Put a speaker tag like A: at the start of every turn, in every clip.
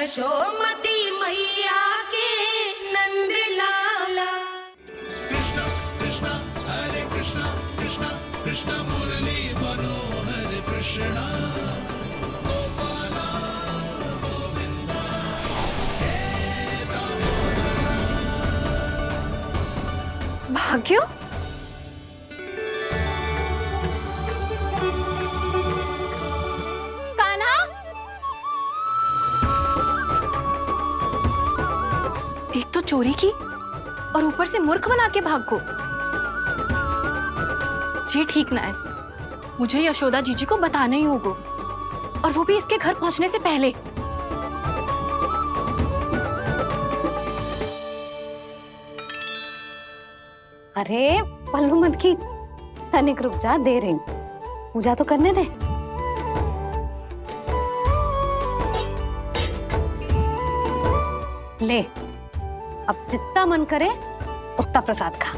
A: यशोमती मैया के नंद लाला।
B: कृष्ण कृष्ण हरे कृष्ण कृष्ण कृष्ण मुरली मनोहर कृष्ण गोपाला गोविंदा हे दामोदरा।
C: भाग्य, कान्हा, एक तो चोरी की और ऊपर से मूर्ख बना के भाग को। ये ठीक ना है, मुझे यशोदा जीजी को बताना ही होगा, और वो भी इसके घर पहुंचने से पहले।
D: अरे पल्लू मत खींच, तनिक रुक जा, दे रही हूं, पूजा तो करने दे। ले, अब जितना मन करे उतना प्रसाद खा।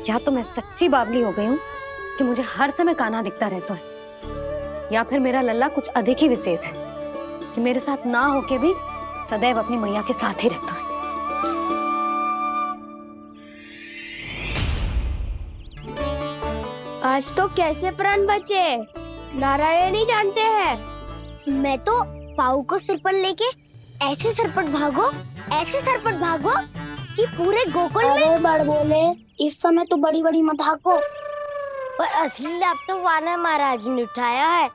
D: या तो मैं सच्ची बावली हो गई हूँ कि मुझे हर समय कान्हा दिखता रहता है, या फिर मेरा लल्ला कुछ अधिक ही विशेष है कि मेरे साथ ना होके भी सदैव अपनी मैया के साथ ही रहता है।
E: आज तो कैसे प्राण बचे, नारायण ही जानते हैं। मैं तो पाऊ को सिर पर लेके ऐसे सरपट भागो कि पूरे गोकुल में बड़ बोले। इस समय तो बड़ी बड़ी मत हाको, पर असली लाभ तो वानर महाराज ने उठाया है।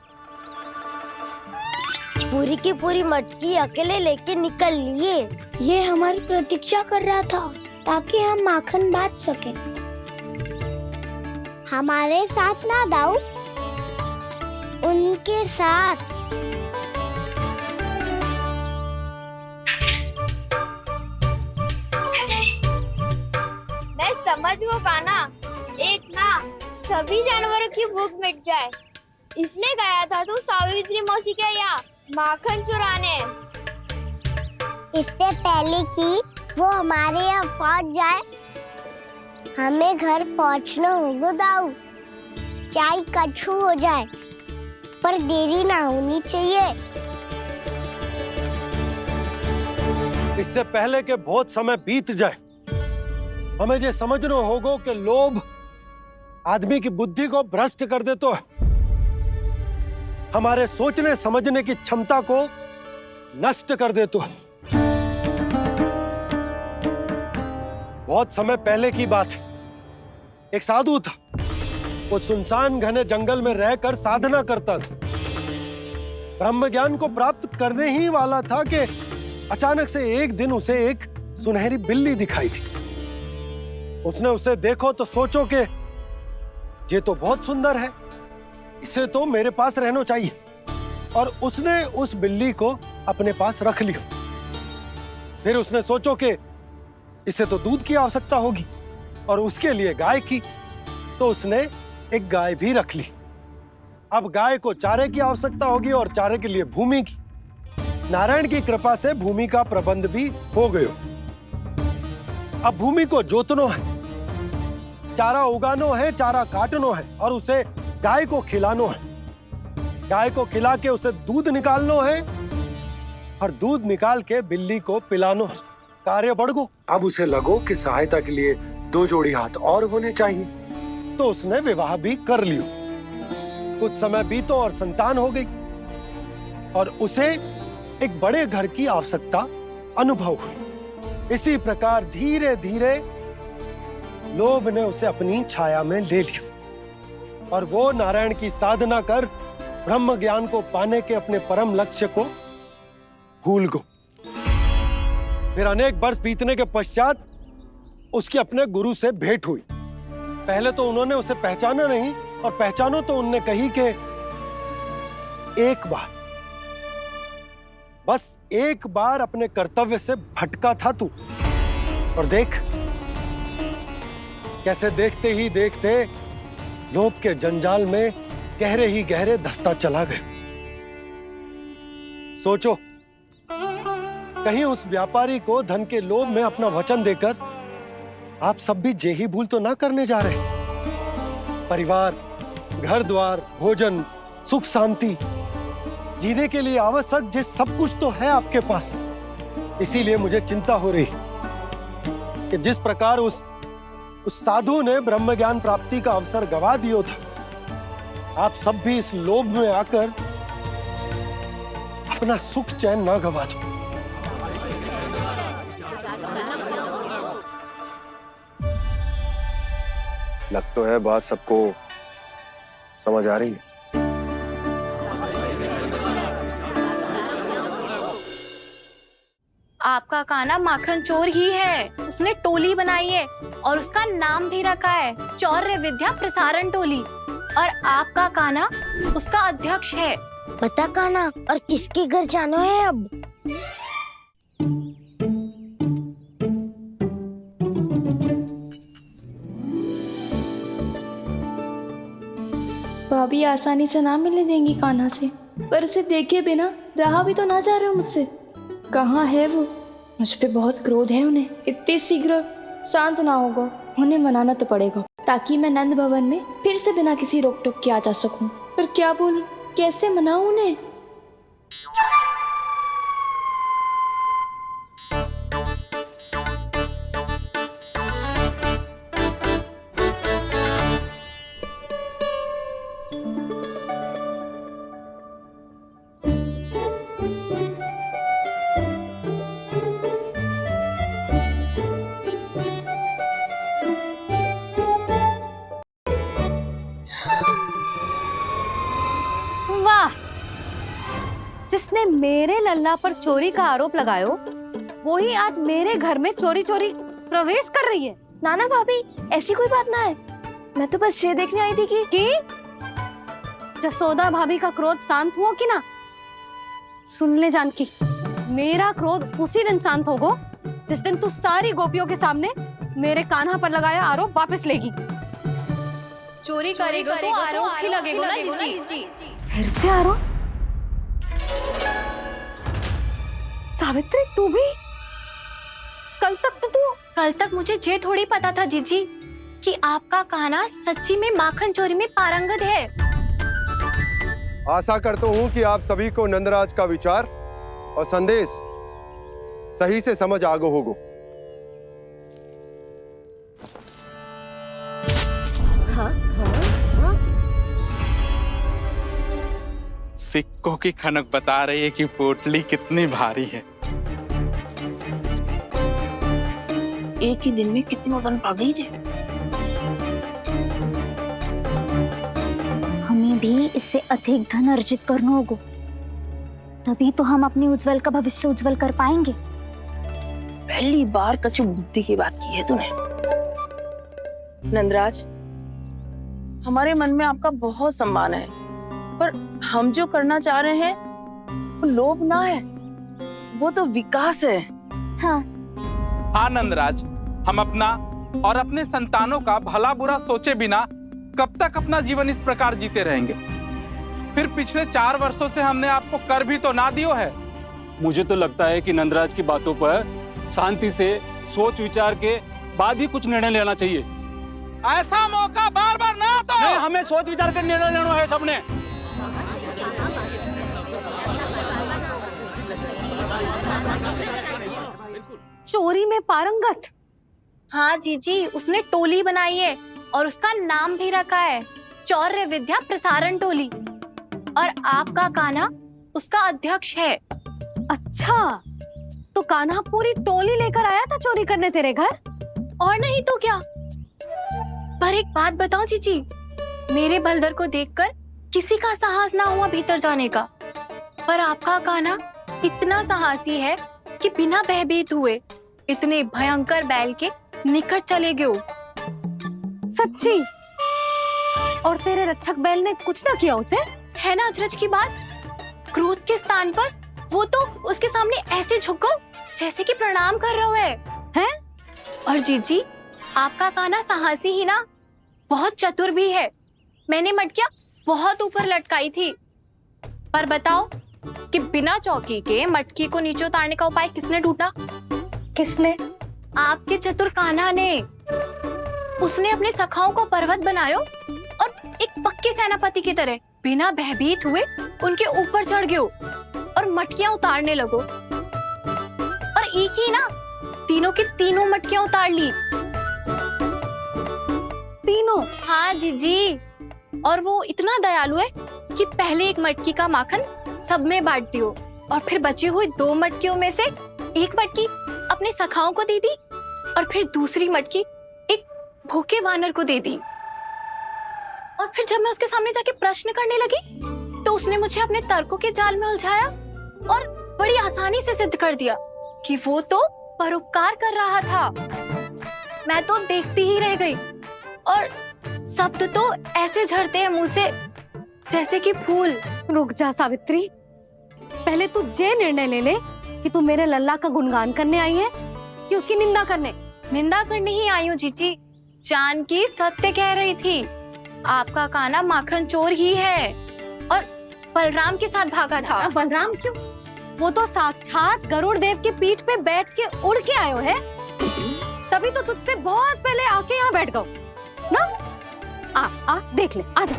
E: पूरी की पूरी मटकी अकेले लेके निकल लिए। ये हमारी प्रतीक्षा कर रहा था ताकि हम माखन बांट सके। हमारे साथ ना दाऊ, उनके साथ। मैं समझ गो कान्हा, एक ना सभी जानवरों की भूख मिट जाए, इसलिए गया था तू सावित्री मौसी के यहाँ माखन चुराने। इससे पहले कि वो हमारे यहाँ पहुँच जाए, हमें घर पहुँचना होगा दाऊ, चाहे कछु हो जाए, पर देरी ना होनी चाहिए।
F: इससे पहले कि बहुत समय बीत जाए, हमें ये समझना होगा कि लोभ आदमी की बुद्धि को भ्रष्ट कर दे, तो हमारे सोचने समझने की क्षमता को नष्ट कर दे। तो बहुत समय पहले की बात, एक साधु था, वो सुनसान घने जंगल में रहकर साधना करता था। ब्रह्म ज्ञान को प्राप्त करने ही वाला था कि अचानक से एक दिन उसे एक सुनहरी बिल्ली दिखाई थी। उसने उसे देखो तो सोचो कि ये तो बहुत सुंदर है, इसे तो मेरे पास रहना चाहिए, और उसने उस बिल्ली को अपने पास रख लिया। फिर उसने सोचो कि इसे तो दूध की आवश्यकता होगी और उसके लिए गाय की, तो उसने एक गाय भी रख ली। अब गाय को चारे की आवश्यकता होगी और चारे के लिए भूमि की। नारायण की कृपा से भूमि का प्रबंध भी हो गयो। अब भूमि को जोतनो है, चारा उगानो है, चारा काटनो है, और उसे गाय को खिलानो है। गाय को खिला के उसे दूध निकालनो है, और दूध निकाल के बिल्ली को पिलानो है। कार्य बढ़ गो। अब उसे लगो कि सहायता के लिए 2 जोड़ी हाथ और होने चाहिए, तो उसने विवाह भी कर लियो। कुछ समय बीतो और संतान हो गई, और उसे एक बड़े घर की आवश्यकता अनुभव हुई। इसी प्रकार धीरे धीरे लोभ ने उसे अपनी छाया में ले लिया, और वो नारायण की साधना कर ब्रह्म ज्ञान को पाने के अपने परम लक्ष्य को भूल गो। फिर अनेक वर्ष बीतने के पश्चात उसकी अपने गुरु से भेंट हुई। पहले तो उन्होंने उसे पहचाना नहीं, और पहचानो तो उनने कही कि एक बार, बस एक बार अपने कर्तव्य से भटका था तू, और देख कैसे देखते ही देखते लोभ के जंजाल में गहरे ही गहरे धंसता चला गया। सोचो, कहीं उस व्यापारी को धन के लोभ में अपना वचन देकर आप सब भी जे ही भूल तो ना करने जा रहे। परिवार, घर द्वार, भोजन, सुख शांति, जीने के लिए आवश्यक जिस सब कुछ तो है आपके पास। इसीलिए मुझे चिंता हो रही कि जिस प्रकार उस साधु ने ब्रह्म ज्ञान प्राप्ति का अवसर गवा दिया था, आप सब भी इस लोभ में आकर अपना सुख चैन ना गवा दो। लग तो है बात सबको समझ आ रही है।
C: आपका काना माखन चोर ही है। उसने टोली बनाई है और उसका नाम भी रखा है चौर्य विद्या प्रसारण टोली, और आपका काना उसका अध्यक्ष है।
E: बता काना, और किसके घर जाना है अब?
G: भाभी आसानी से ना मिलने देंगी कान्हा से, पर उसे देखे बिना रहा भी तो ना जा रहा मुझसे। कहाँ है वो? मुझ पे बहुत क्रोध है उन्हें। इतने शीघ्र शांत ना होगा, उन्हें मनाना तो पड़ेगा ताकि मैं नंद भवन में फिर से बिना किसी रोक टोक के आ जा सकूं। पर क्या बोलूं, कैसे मनाऊं उन्हें?
D: वाह, जिसने मेरे लल्ला पर चोरी का आरोप लगायो, वो ही आज मेरे घर में चोरी चोरी प्रवेश कर रही है।
G: नाना भाभी, ऐसी कोई बात ना है। मैं तो बस ये देखने आई थी कि
D: जसोदा भाभी का क्रोध शांत हुआ कि ना? सुन ले जानकी, मेरा क्रोध उसी दिन शांत होगा जिस दिन तू सारी गोपियों के सामने मेरे कान्हा पर लगाया आरोप वापस लेगी।
C: चोरी करेगा तो आरोप ही लगेगा ना जीजी।
D: फिर से आरोप? सावित्री, तू भी?
C: कल तक मुझे ये थोड़ी पता था जीजी कि आपका कान्हा सच्ची में माखन चोरी में पारंगत है।
H: आशा करता हूं कि आप सभी को नंदराज का विचार और संदेश सही से समझ आ गो होगो।
I: सिक्कों की खनक बता रही है कि पोटली कितनी भारी है।
A: एक ही दिन में कितनों धन पा गई जे।
J: हमें भी इससे अधिक धन अर्जित करना होगा, तभी तो हम अपने उज्जवल का भविष्य उज्जवल कर पाएंगे।
A: पहली बार कछु बुद्धि की बात की है तूने। नंदराज, हमारे मन में आपका बहुत सम्मान है, पर हम जो करना चाह रहे हैं वो लोभ ना है, वो तो विकास है।
J: हाँ
I: नंदराज, हम अपना और अपने संतानों का भला बुरा सोचे बिना कब तक अपना जीवन इस प्रकार जीते रहेंगे? फिर पिछले 4 वर्षों से हमने आपको कर भी तो ना दियो है।
K: मुझे तो लगता है कि नंदराज की बातों पर शांति से सोच विचार के बाद ही कुछ निर्णय लेना चाहिए।
I: ऐसा मौका बार बार ना तो।
K: नहीं, हमें सोच विचार कर निर्णय लेना है सबने।
D: चोरी में पारंगत?
C: हाँ जीजी, उसने टोली बनाई है और उसका नाम भी रखा है चौर्य विद्या प्रसारण टोली, और आपका कान्हा उसका अध्यक्ष है।
D: अच्छा, तो कान्हा पूरी टोली लेकर आया था चोरी करने तेरे घर?
C: और नहीं तो क्या। पर एक बात बताऊं जीजी, मेरे बलदर को देखकर किसी का साहस ना हुआ भीतर जाने का, पर आपका कान्हा इतना साहसी है कि बिना भयभीत हुए इतने भयंकर बैल के निकट चले गए।
D: सच्ची? और तेरे रक्षक बैल ने कुछ ना किया उसे?
C: है ना अचरज की बात। क्रोध के स्थान पर वो तो उसके सामने ऐसे झुको जैसे कि प्रणाम कर रहा है। और जीजी, आपका कान्हा साहसी ही ना, बहुत चतुर भी है। मैंने मटकियां बहुत ऊपर लटकाई थी, पर बताओ कि बिना चौकी के मटकी को नीचे उतारने का उपाय किसने ढूंढा?
D: किसने?
C: आपके चतुर कान्हा ने। उसने अपने सखाओं को पर्वत बनायो और एक पक्के सेनापति की तरह बिना भयभीत हुए उनके ऊपर चढ़ गयो और मटकियां उतारने लगो। और एक ही ना, तीनों की तीनों मटकियां उतार ली।
D: तीनों?
C: हाँ जीजी। और वो इतना दयालु है कि पहले एक मटकी का माखन सब में बांट दियो और फिर बची हुई 2 मटकियों में से एक मटकी अपने सखाओं को दे दी और फिर दूसरी मटकी एक भूखे वानर को दे दी। और फिर जब मैं उसके सामने जाके प्रश्न करने लगी तो उसने मुझे अपने तर्कों के जाल में उलझाया और बड़ी आसानी से सिद्ध कर दिया कि वो तो परोपकार कर रहा था। मैं तो देखती ही रह गई और शब्द तो ऐसे झड़ते हैं मुंह से जैसे कि फूल।
D: रुक जा सावित्री, पहले तू ये निर्णय ले ले कि तू मेरे लल्ला का गुणगान करने आई है कि उसकी निंदा करने?
C: निंदा करने ही आई हूँ जीजी। जानकी सत्य कह रही थी, आपका कान्हा माखन चोर ही है और बलराम के साथ भागा था।
D: बलराम क्यों? वो तो साक्षात गरुड़ देव की पीठ पे बैठ के उड़ के आयो है, तभी तो तुझसे बहुत पहले आके यहाँ बैठ गओ ना। आ देख ले, आ जा।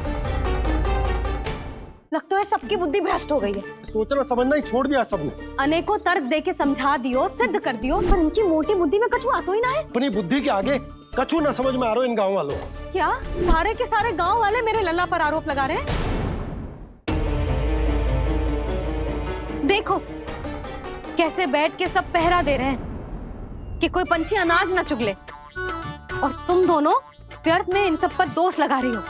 D: लगता है सबकी बुद्धि भ्रष्ट हो गई है।
F: सोचना समझना ही छोड़ दिया सबने।
D: अनेकों तर्क दे के समझा दियो, सिद्ध कर दियो, पर इनकी मोटी बुद्धि में कछु आता ही ना है।
F: अपनी बुद्धि के आगे कछु ना समझ में आ रहा इन गाँव वालों को।
D: क्या सारे के सारे गांव वाले मेरे लल्ला पर आरोप लगा रहे हैं? देखो कैसे बैठ के सब पहरा दे रहे हैं कि कोई पंछी अनाज ना चुगले, और तुम दोनों व्यर्थ में इन सब पर दोष लगा रही हो।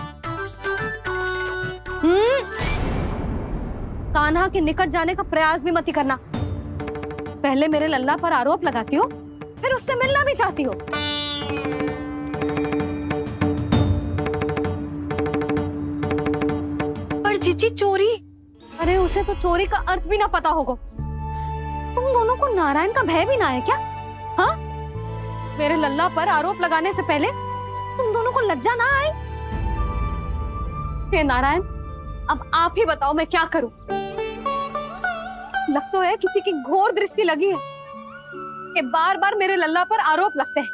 D: कान्हा के निकट जाने का प्रयास भी मत करना। पहले मेरे लल्ला पर आरोप लगाती हो, फिर उससे मिलना भी चाहती हो।
C: पर जीजी चोरी?
D: अरे उसे तो चोरी का अर्थ भी ना पता होगा। तुम दोनों को नारायण का भय भी ना है क्या? हाँ, मेरे लल्ला पर आरोप लगाने से पहले तुम दोनों को लज्जा ना आई? हे नारायण, अब आप ही बताओ मैं क्या करूं। लग तो है किसी की घोर दृष्टि लगी है कि बार बार मेरे लल्ला पर आरोप लगते हैं।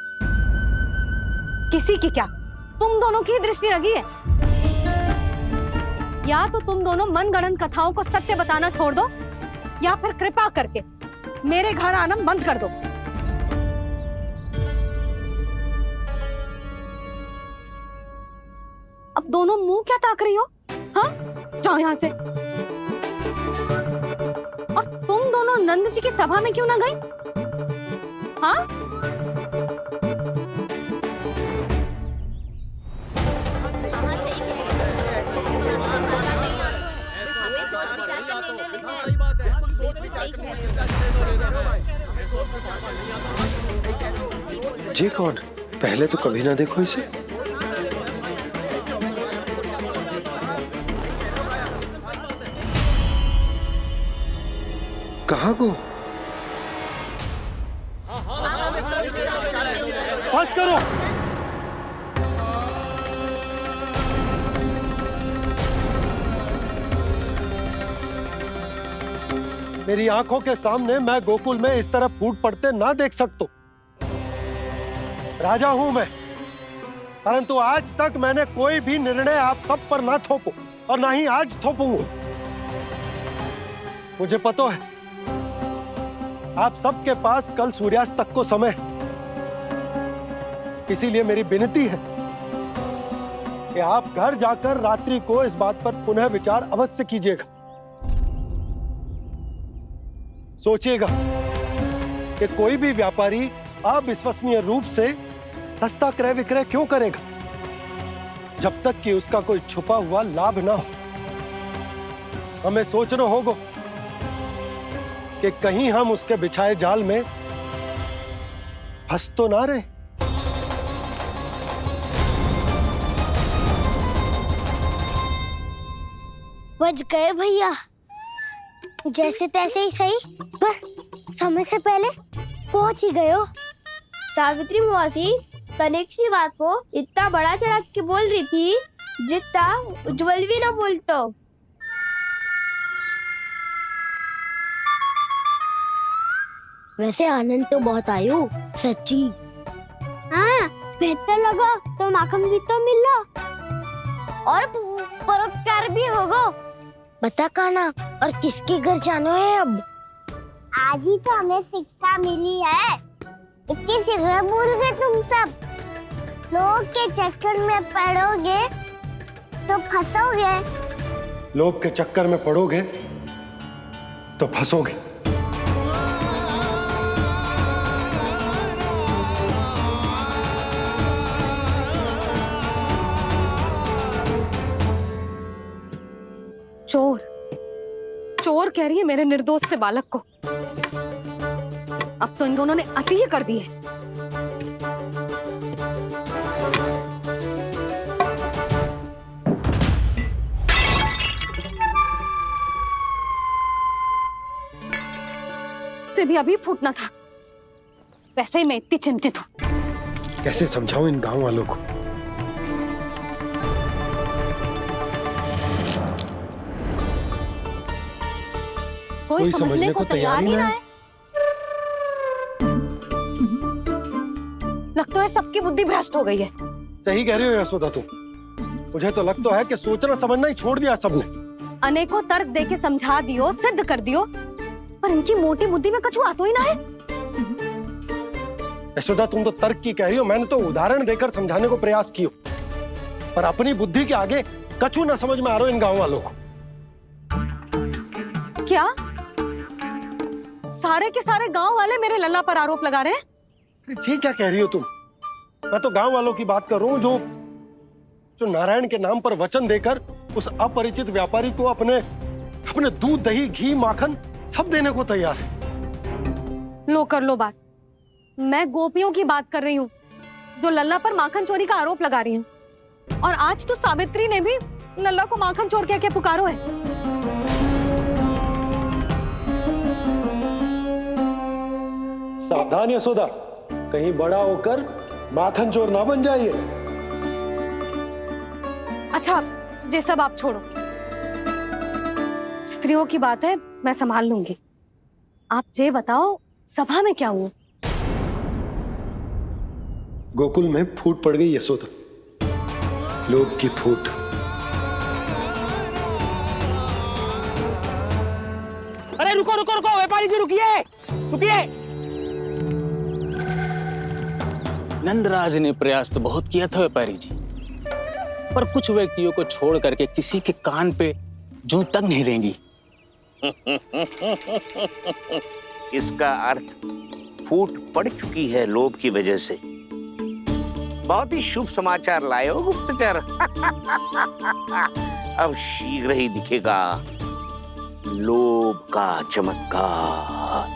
D: किसी की क्या, तुम दोनों की दृष्टि लगी है। या तो तुम दोनों मनगढ़ंत कथाओं को सत्य बताना छोड़ दो, या फिर कृपा करके मेरे घर आना बंद कर दो। अब दोनों मुंह क्या ताक रही हो? हाँ, जाओ यहां से। और तुम दोनों नंद जी की सभा में क्यों ना गई? हाँ,
F: जी कौन? पहले तो कभी ना देखो इसे। कहाँ को? बस करो। मेरी आंखों के सामने मैं गोकुल में इस तरह फूट पड़ते ना देख सकता। राजा हूं मैं, परंतु आज तक मैंने कोई भी निर्णय आप सब पर ना थोपो और ना ही आज थोपूंगा। मुझे पता है आप सबके पास कल सूर्यास्त तक को समय, इसीलिए मेरी विनती है कि आप घर जाकर रात्रि को इस बात पर पुनः विचार अवश्य कीजिएगा। सोचिएगा कि कोई भी व्यापारी अविश्वसनीय रूप से सस्ता क्रय विक्रय क्यों करेगा जब तक कि उसका कोई छुपा हुआ लाभ ना हो। हमें सोचना होगा कि कहीं हम उसके बिछाए जाल में फंस तो ना रहे।
E: बच गए भैया, जैसे तैसे ही सही, पर समय से पहले पहुंच ही गए हो। सावित्री मौसी तनिक सी बात को इतना बड़ा चढ़ा के बोल रही थी जितना उज्जवल भी ना बोलतो। वैसे आनंद तो बहुत आयो, सच्ची। हाँ, बेहतर लगा तो माखन भी तो मिल रहा और परोपकार भी होगो। बता काना, और किसके घर जाना है अब? आज ही तो हमें शिक्षा मिली है, इतनी शीघ्र भूल गए तुम सब। लोग के चक्कर में पड़ोगे तो फंसोगे।
F: लोग के चक्कर में पड़ोगे तो फंसोगे।
D: चोर चोर कह रही है मेरे निर्दोष से बालक को। अब तो इन दोनों ने अति ही कर दी है। से भी अभी फूटना था। वैसे ही मैं इतनी चिंतित हूं।
F: कैसे समझाऊं इन गांव वालों को?
D: कोई समझने को तैयार ही ना है। लगता है सबकी बुद्धि भ्रष्ट हो गई है।
F: सही कह रही हो यशोदा तुम। मुझे तो लगता है कि सोचना समझना ही छोड़ दिया सबने।
D: अनेकों तर्क देके समझा दियो, सिद्ध कर दियो, पर इनकी मोटी बुद्धि में कछु आता ही ना है।
F: यशोदा तुम तो तर्क की कह रही हो, मैंने तो उदाहरण देकर समझाने को प्रयास किया, पर अपनी बुद्धि के आगे कछु ना समझ में आ रहा इन गांव वालों को।
D: क्या सारे के सारे गांव वाले मेरे लल्ला पर आरोप लगा रहे हैं?
F: जी क्या कह रही हो तुम? मैं तो गांव वालों की बात कर रहा हूं जो नारायण के नाम पर वचन देकर उस अपरिचित व्यापारी को अपने दूध, दही, घी, माखन सब देने को तैयार है।
D: लो कर लो बात। मैं गोपियों की बात कर रही हूँ जो लल्ला पर माखन चोरी का आरोप लगा रही हूँ। और आज तो सावित्री ने भी लल्ला को माखन चोर कह के पुकारो है।
F: सावधान यशोदा, कहीं बड़ा होकर माखन चोर ना बन जाइए।
D: अच्छा, ये सब आप छोड़ो। स्त्रियों की बात है, मैं संभाल लूंगी। आप ये बताओ सभा में क्या हुआ?
F: गोकुल में फूट पड़ गई यशोदा, लोभ की फूट।
L: अरे रुको रुको रुको, व्यापारी जी रुकिए रुकिए।
K: नंदराज ने प्रयास तो बहुत किया था व्यापारी जी, पर कुछ व्यक्तियों को छोड़ करके किसी के कान पे जूं तक नहीं रेंगी।
M: इसका अर्थ फूट पड़ चुकी है लोभ की वजह से। बहुत ही शुभ समाचार लाए हो गुप्तचर। अब शीघ्र ही दिखेगा लोभ का चमत्कार।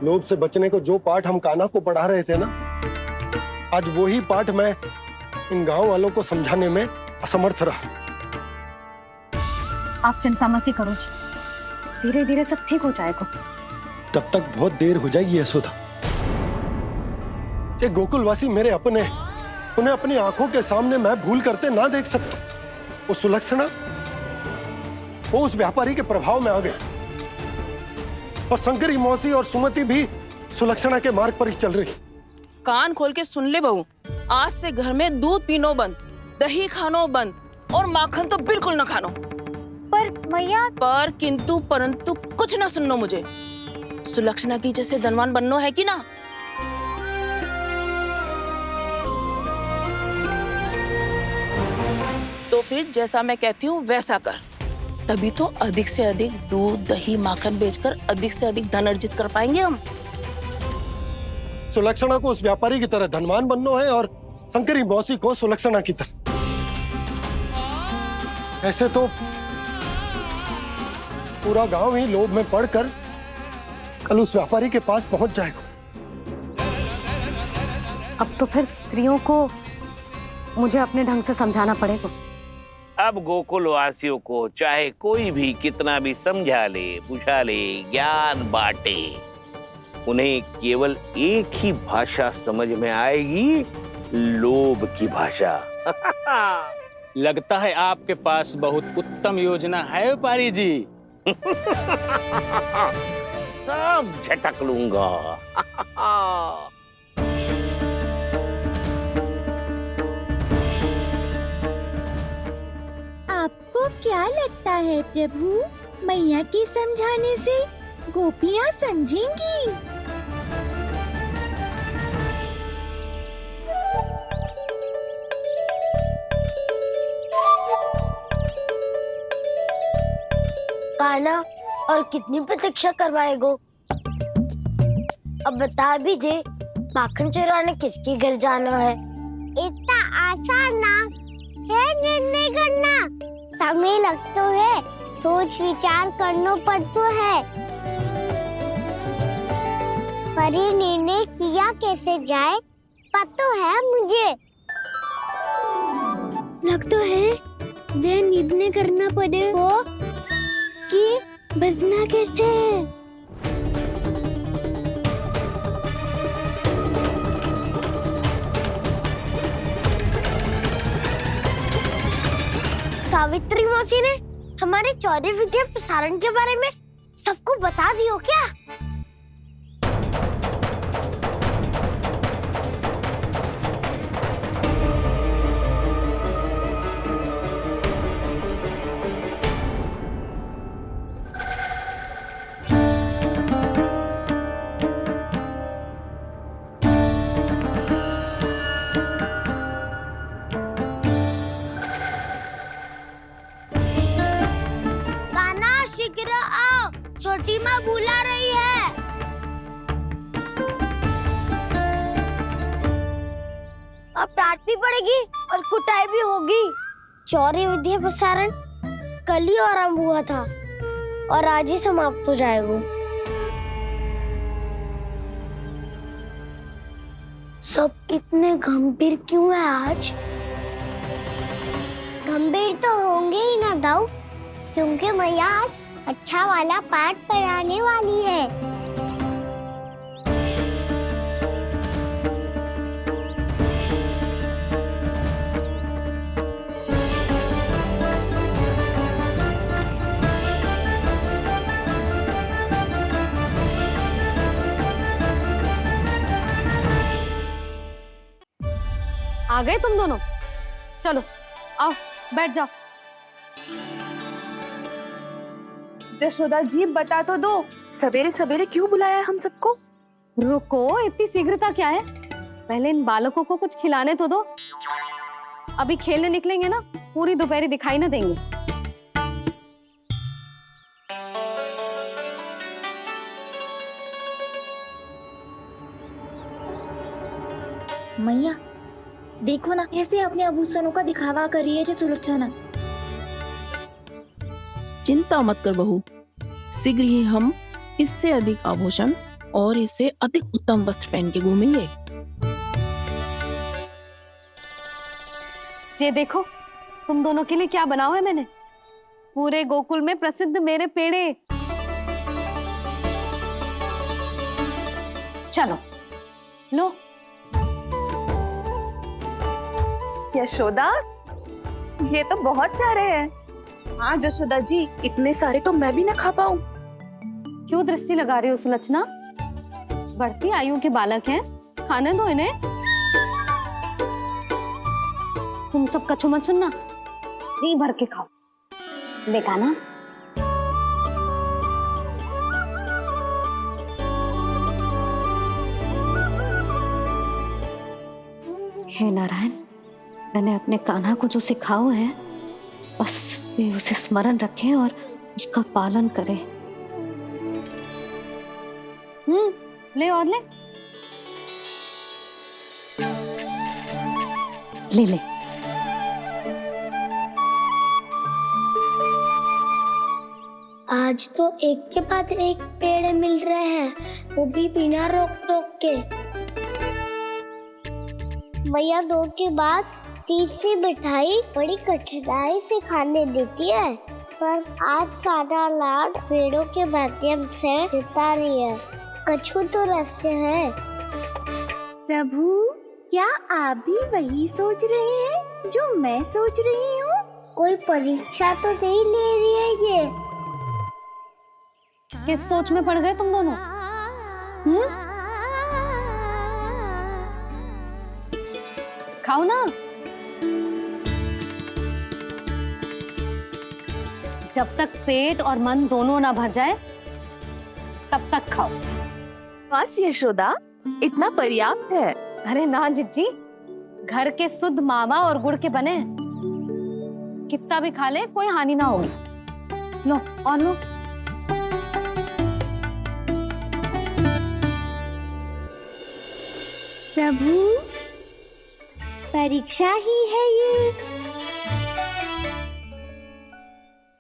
F: लोभ से बचने को जो पाठ हम कान्हा को पढ़ा रहे थे ना, आज वही पाठ मैं इन गांव वालों को समझाने में असमर्थ रहा।
D: आप चिंता मत करो जी, धीरे धीरे सब ठीक हो जाएगा।
F: तब तक बहुत देर हो जाएगी यशोदा। ये गोकुलवासी मेरे अपने, उन्हें अपनी आंखों के सामने मैं भूल करते ना देख सकता। वो सुलक्षणा, वो उस व्यापारी के प्रभाव में आ गए, और शंकरी मौसी और सुमति भी सुलक्षणा के मार्ग पर ही चल रही।
A: कान खोल के सुन ले बहू, आज से घर में दूध पीनो बंद, दही खानो बंद, और माखन तो बिल्कुल न खानो।
J: पर मैया,
A: पर किंतु परंतु कुछ ना सुननो मुझे। सुलक्षणा की जैसे धनवान बननो है कि ना? तो फिर जैसा मैं कहती हूँ वैसा कर, तभी तो अधिक से अधिक दूध, दही, माखन बेचकर अधिक से अधिक धन अर्जित कर पाएंगे हम।
F: सुलक्षणा को उस व्यापारी की तरह धनवान बनना है और शंकरी मौसी को सुलक्षणा की तरह। ऐसे तो पूरा गांव ही लोभ में पड़कर कल उस व्यापारी के पास पहुंच जाएगा।
D: अब तो फिर स्त्रियों को मुझे अपने ढंग से समझाना पड़ेगा।
M: अब गोकुल वासियों को चाहे कोई भी कितना भी समझा ले, बुझा ले, ज्ञान बांटे, उन्हें केवल एक ही भाषा समझ में आएगी, लोभ की भाषा।
K: लगता है आपके पास बहुत उत्तम योजना है व्यापारी जी।
M: सब झटक लूंगा।
E: लगता है प्रभु, मैया के समझाने से गोपियाँ समझेंगी?
J: कान्हा, और कितनी प्रतीक्षा करवाएगो? अब बता भी दे, माखन चुराने किसके घर जाना है?
E: इतना आसान ना है निर्णय करना, समय लगता है, सोच विचार करना पड़ता है। पर ये निर्णय किया कैसे जाए पता है मुझे। लगता है ये निर्णय करना पड़ेगा कि बचना कैसे है। सावित्री मौसी ने हमारे चौदह विद्या प्रसारण के बारे में सबको बता दियो क्या? शीघ्र आओ, छोटी माँ बुला रही है। अब डांट भी पड़ेगी और कुटाई भी होगी। चौर्य विद्या प्रसारण कल ही आरंभ हुआ था और आज ही समाप्त हो जाएगा। सब इतने गंभीर क्यों है आज? गंभीर तो होंगे ही ना दाऊ, क्योंकि मैया आज अच्छा वाला पाठ पढ़ाने वाली है।
D: आ गए तुम दोनों? चलो आओ, बैठ जाओ।
A: जशोदा जी बता तो दो, सवेरे सवेरे क्यों बुलाया हम सबको?
D: रुको, इतनी शीघ्रता क्या है? पहले इन बालकों को कुछ खिलाने तो दो। अभी खेलने निकलेंगे ना, पूरी दोपहरी दिखाई ना देंगे।
G: मैया देखो ना, कैसे अपने आभूषणों का दिखावा कर रही है सुलोचना।
A: चिंता मत कर बहू, शीघ्र ही हम इससे अधिक आभूषण और इससे अधिक उत्तम वस्त्र पहन के घूमेंगे।
D: ये देखो, तुम दोनों के लिए क्या बनाओ है मैंने। पूरे गोकुल में प्रसिद्ध मेरे पेड़े। चलो लो।
A: यशोदा, ये तो बहुत सारे हैं। हाँ जशोदा जी, इतने सारे तो मैं भी ना खा पाऊं।
D: क्यों दृष्टि लगा रही हो सुलोचना? बढ़ती आयु के बालक हैं, खाने दो इन्हें। तुम सब कछु मत सुनना, जी भर के खाओ। देखा ना? हे नारायण, मैंने अपने कान्हा को जो सिखाओ है, बस वे उसे स्मरण रखें और उसका पालन करें। ले और ले ले ले।
E: आज तो एक के बाद एक पेड़ मिल रहे हैं, वो भी बिना रोक टोक के। मैया दो के बाद तीसरी मिठाई बड़ी कठिनाई से खाने देती है, पर आज सादा लाड पेड़ों के माध्यम से जिता रही है। कछु तो रहस्य है। प्रभु, क्या आप भी वही सोच रहे हैं जो मैं सोच रही हूँ? कोई परीक्षा तो नहीं ले रही है ये?
D: किस सोच में पड़ गए तुम दोनों? खाओ ना। जब तक पेट और मन दोनों ना भर जाए तब तक खाओ।
A: बस यशोदा, इतना पर्याप्त है।
D: अरे ना जिज्जी, घर के शुद्ध मावा और गुड़ के बने, कितना भी खा ले कोई हानि ना होगी। लो और लो।
E: प्रभु, परीक्षा ही है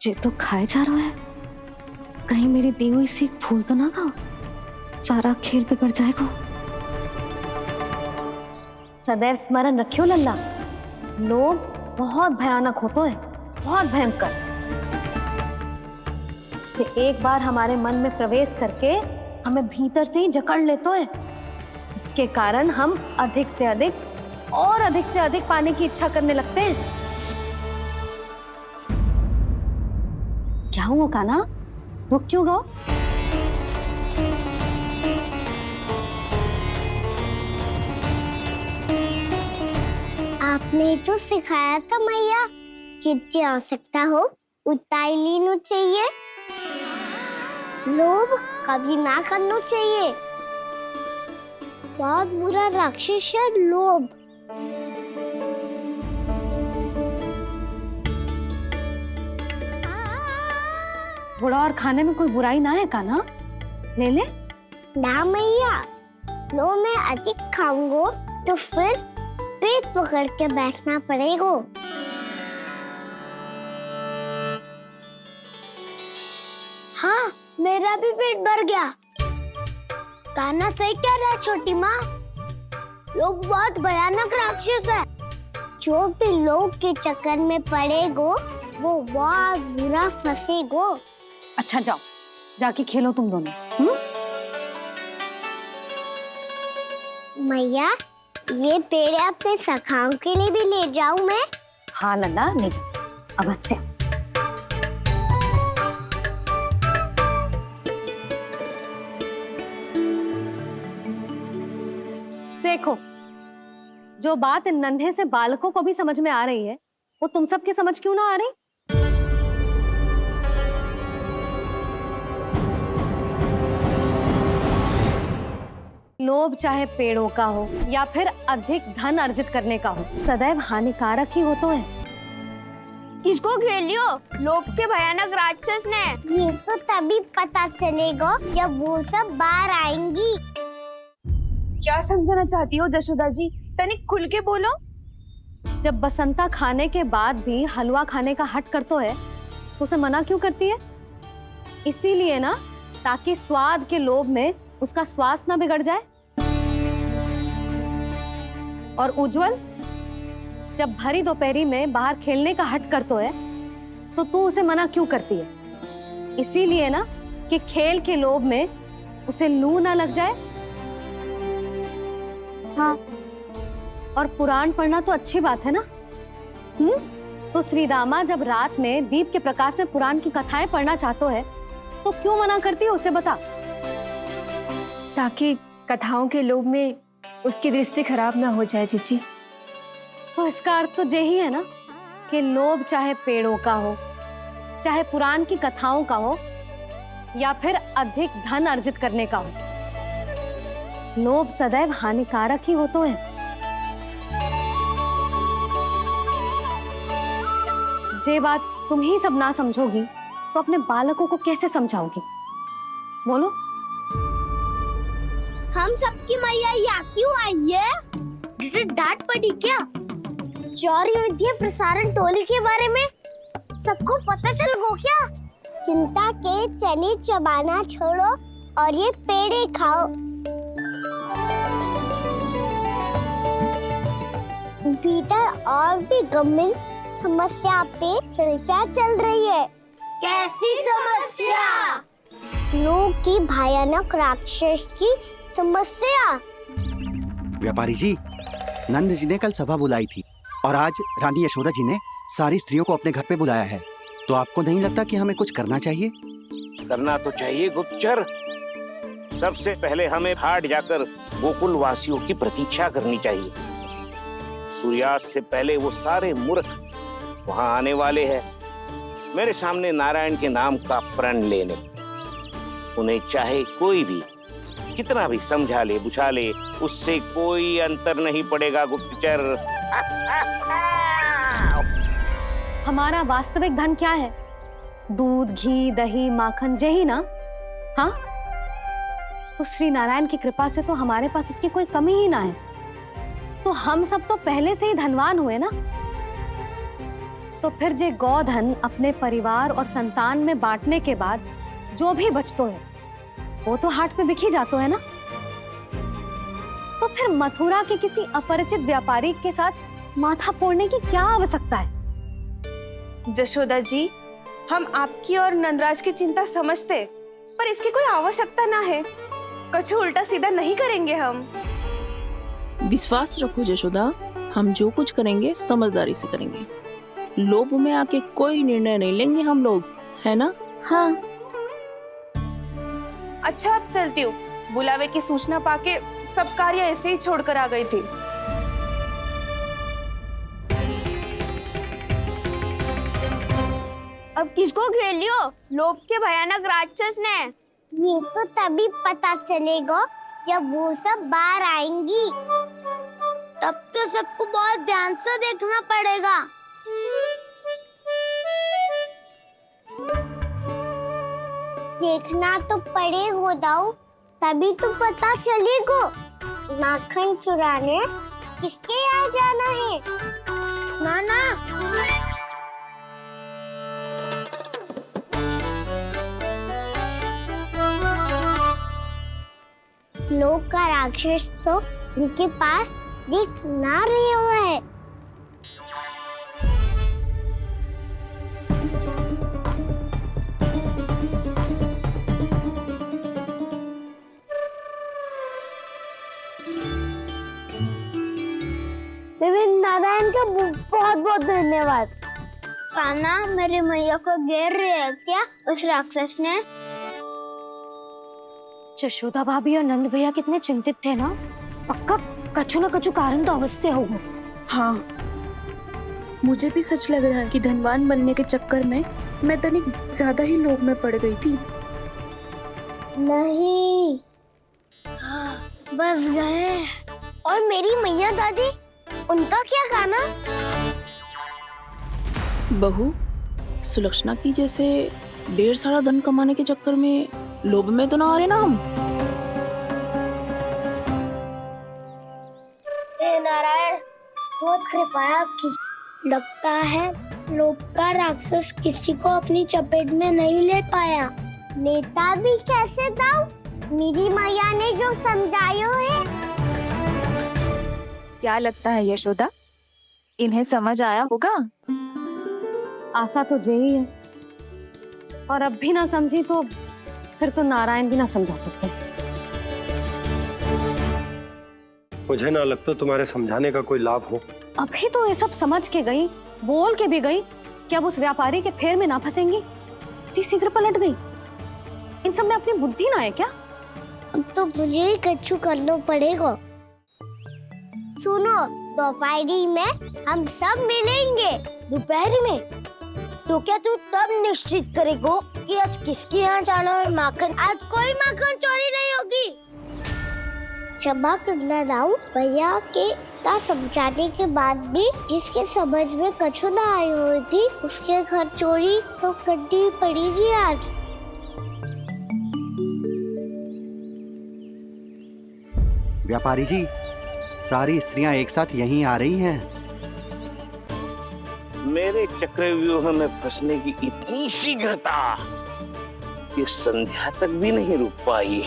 D: ये तो खाए जा रहा है, कहीं मेरी दी हुई सीख भूल तो ना खाओ, सारा खेल बिगड़ जाएगा। सदैव स्मरण रखियो लल्ला, लोभ बहुत भयानक होता है, बहुत भयंकर। जो एक बार हमारे मन में प्रवेश करके हमें भीतर से ही जकड़ लेता है, इसके कारण हम अधिक से अधिक पाने की इच्छा करने लगते हैं। क्या हुआ कान्हा, रुक क्यों गो?
E: आपने तो सिखाया था मैया, जितनी आवश्यकता हो उतना ही लेना चाहिए, लोभ कभी ना करना चाहिए। बहुत बुरा राक्षस है लोभ।
D: थोड़ा और खाने में कोई बुराई ना है कान्हा, ले ले।
E: ना मैया, लो मैं अधिक खाऊंगा तो फिर पेट पकड़ के बैठना पड़ेगा। हाँ, मेरा भी पेट भर गया। कान्हा सही कह रहा है छोटी माँ, लोग बहुत भयानक राक्षस है। जो भी लोग के चक्कर में पड़ेगो वो बहुत बुरा फंसेगो।
D: अच्छा जाओ, जाके खेलो तुम दोनों।
E: मैया, ये पेड़ अपने सखाओं के लिए भी ले जाऊं मैं?
D: हाँ लल्ला, ले जाओ अवश्य। देखो, जो बात इन नन्हे से बालकों को भी समझ में आ रही है, वो तुम सबकी समझ क्यों ना आ रही? लोभ चाहे पेड़ों का हो या फिर अधिक धन अर्जित करने का हो, सदैव हानिकारक ही होता है।
E: किसको घेलियो? लोभ के भयानक राक्षस ने। ये तो तभी पता चलेगा जब वो सब बाहर आएंगी।
A: क्या समझाना चाहती हो जशोदा जी? तनिक खुल के बोलो।
D: जब बसंता खाने के बाद भी हलवा खाने का हट करता है तो उसे मना क्यों करती है? इसीलिए ना, ताकि स्वाद के लोभ में उसका स्वास्थ्य न बिगड़ जाए। और उज्जवल जब भरी दोपहरी में बाहर खेलने का हट करता है तो तू उसे मना क्यों करती है? इसीलिए ना कि खेल के लोभ में उसे लू ना लग जाए। हाँ, और पुराण पढ़ना तो अच्छी बात है ना। तो श्रीदामा जब रात में दीप के प्रकाश में पुराण की कथाएं पढ़ना चाहते है तो क्यों मना करती है? उसे बता।
G: ताकि कथाओं के लोभ में उसकी दृष्टि खराब ना हो जाए जीजी।
D: तो इसका अर्थ तो यही है ना कि लोभ चाहे पेड़ों का हो, चाहे पुराण की कथाओं का हो या फिर अधिक धन अर्जित करने का हो, लोभ सदैव हानिकारक ही होता है। ये बात तुम ही सब ना समझोगी तो अपने बालकों को कैसे समझाओगी? बोलो।
E: हम सबकी मैया यहाँ क्यों आई है? डांट पड़ी क्या? चौरी विद्या प्रसारण टोली के बारे में सबको पता चल गो क्या? चिंता के चने चबाना छोड़ो और ये पेड़े खाओ। भीतर और भी गंभीर समस्या पे चर्चा चल रही है। कैसी समस्या? लोग की भयानक राक्षस की समस्या।
N: व्यापारी जी, नंद जी ने कल सभा बुलाई थी और आज रानी यशोदा जी ने सारी स्त्रियों को अपने घर पे बुलाया है। तो आपको नहीं लगता कि हमें कुछ करना चाहिए?
M: करना तो चाहिए गुप्तचर। सबसे पहले हमें हाट जाकर गोकुल वासियों की प्रतीक्षा करनी चाहिए। सूर्यास्त से पहले वो सारे मूर्ख वहां आने वाले हैं। मेरे सामने नारायण के नाम का प्रण लेने। उन्हें चाहे कोई भी कितना भी समझा ले बुझा ले, उससे कोई अंतर नहीं पड़ेगा गुप्तचर।
D: हमारा वास्तविक धन क्या है? दूध, घी, दही, माखन, यही ना? हाँ, तो श्री नारायण की कृपा से तो हमारे पास इसकी कोई कमी ही ना है। तो हम सब तो पहले से ही धनवान हुए ना। तो फिर जे गोधन अपने परिवार और संतान में बांटने के बाद जो भी बचतो है वो तो हाट पे बिखी जातो है ना। तो फिर मथुरा के किसी अपरिचित व्यापारी के साथ माथा फोड़ने की क्या आवश्यकता है?
A: जशोदा जी, हम आपकी और नंदराज की चिंता समझते, पर इसकी कोई आवश्यकता ना है। कुछ उल्टा सीधा नहीं करेंगे हम।
O: विश्वास रखो जशोदा, हम जो कुछ करेंगे समझदारी से करेंगे। लोभ में आके कोई निर्णय नहीं लेंगे हम लोग, है ना?
A: हाँ। अच्छा, अब चलती हूँ। बुलावे की सूचना पाके सब कार्य ऐसे ही छोड़कर आ गई थी।
E: अब किसको घेर लियो? लोभ के भयानक राक्षस ने। ये तो तभी पता चलेगा जब वो सब बाहर आएंगी। तब तो सबको बहुत ध्यान से देखना पड़ेगा। देखना तो पड़ेगा दाऊ, तभी तो पता चलेगा माखन चुराने किसके यहाँ जाना है। नाना, लोग का राक्षस तो उनके पास दिख ना रहे हुआ है। नारायण का बहुत बहुत धन्यवाद। कान्हा, मेरी मैया को घेर रहे है क्या उस राक्षस ने?
D: जशोदा भाभी और नंद भैया कितने चिंतित थे ना। पक्का कछु न कछु कारण तो अवश्य होगा।
O: हाँ, मुझे भी सच लग रहा है कि धनवान बनने के चक्कर में मैं तनिक ज्यादा ही लोभ में पड़ गई थी।
E: नहीं, बस गए। और मेरी मैया दादी, उनका क्या गाना?
O: बहू, सुलक्षणा की जैसे ढेर सारा धन कमाने के चक्कर में लोभ में तो ना आ रहे ना हम।
E: हे नारायण, बहुत कृपा है आपकी। लगता है लोभ का राक्षस किसी को अपनी चपेट में नहीं ले पाया। लेता भी कैसे दाऊ? मेरी मैया ने जो समझायो है।
P: क्या लगता है यशोदा, इन्हें समझ आया होगा?
D: आशा तो यही है, और अब भी ना समझी तो फिर तो नारायण भी ना समझा सकते।
F: मुझे ना लगता तुम्हारे समझाने का कोई लाभ हो।
D: अभी तो ये सब समझ के गई, बोल के भी गई कि अब उस व्यापारी के फेर में ना फंसेंगी। इतनी शीघ्र पलट गई। इन सब में अपनी बुद्धि ना है क्या?
E: तो मुझे ही कच्चू करना पड़ेगा। सुनो, दोपहरी में हम सब मिलेंगे। दोपहरी में? तो क्या तू तब निश्चित करेगा कि आज किसके यहाँ जाना है माखन? आज कोई माखन चोरी नहीं होगी। क्षमा करना राव, भैया के ता समझाने के बाद भी जिसके समझ में कछु ना आई हुई थी उसके घर चोरी तो करनी पड़ेगी आज।
N: व्यापारी जी, सारी स्त्रियां एक साथ यहीं आ रही हैं।
M: मेरे चक्रव्यूह में फंसने की इतनी शीघ्रता कि संध्या तक भी नहीं रुक पाई।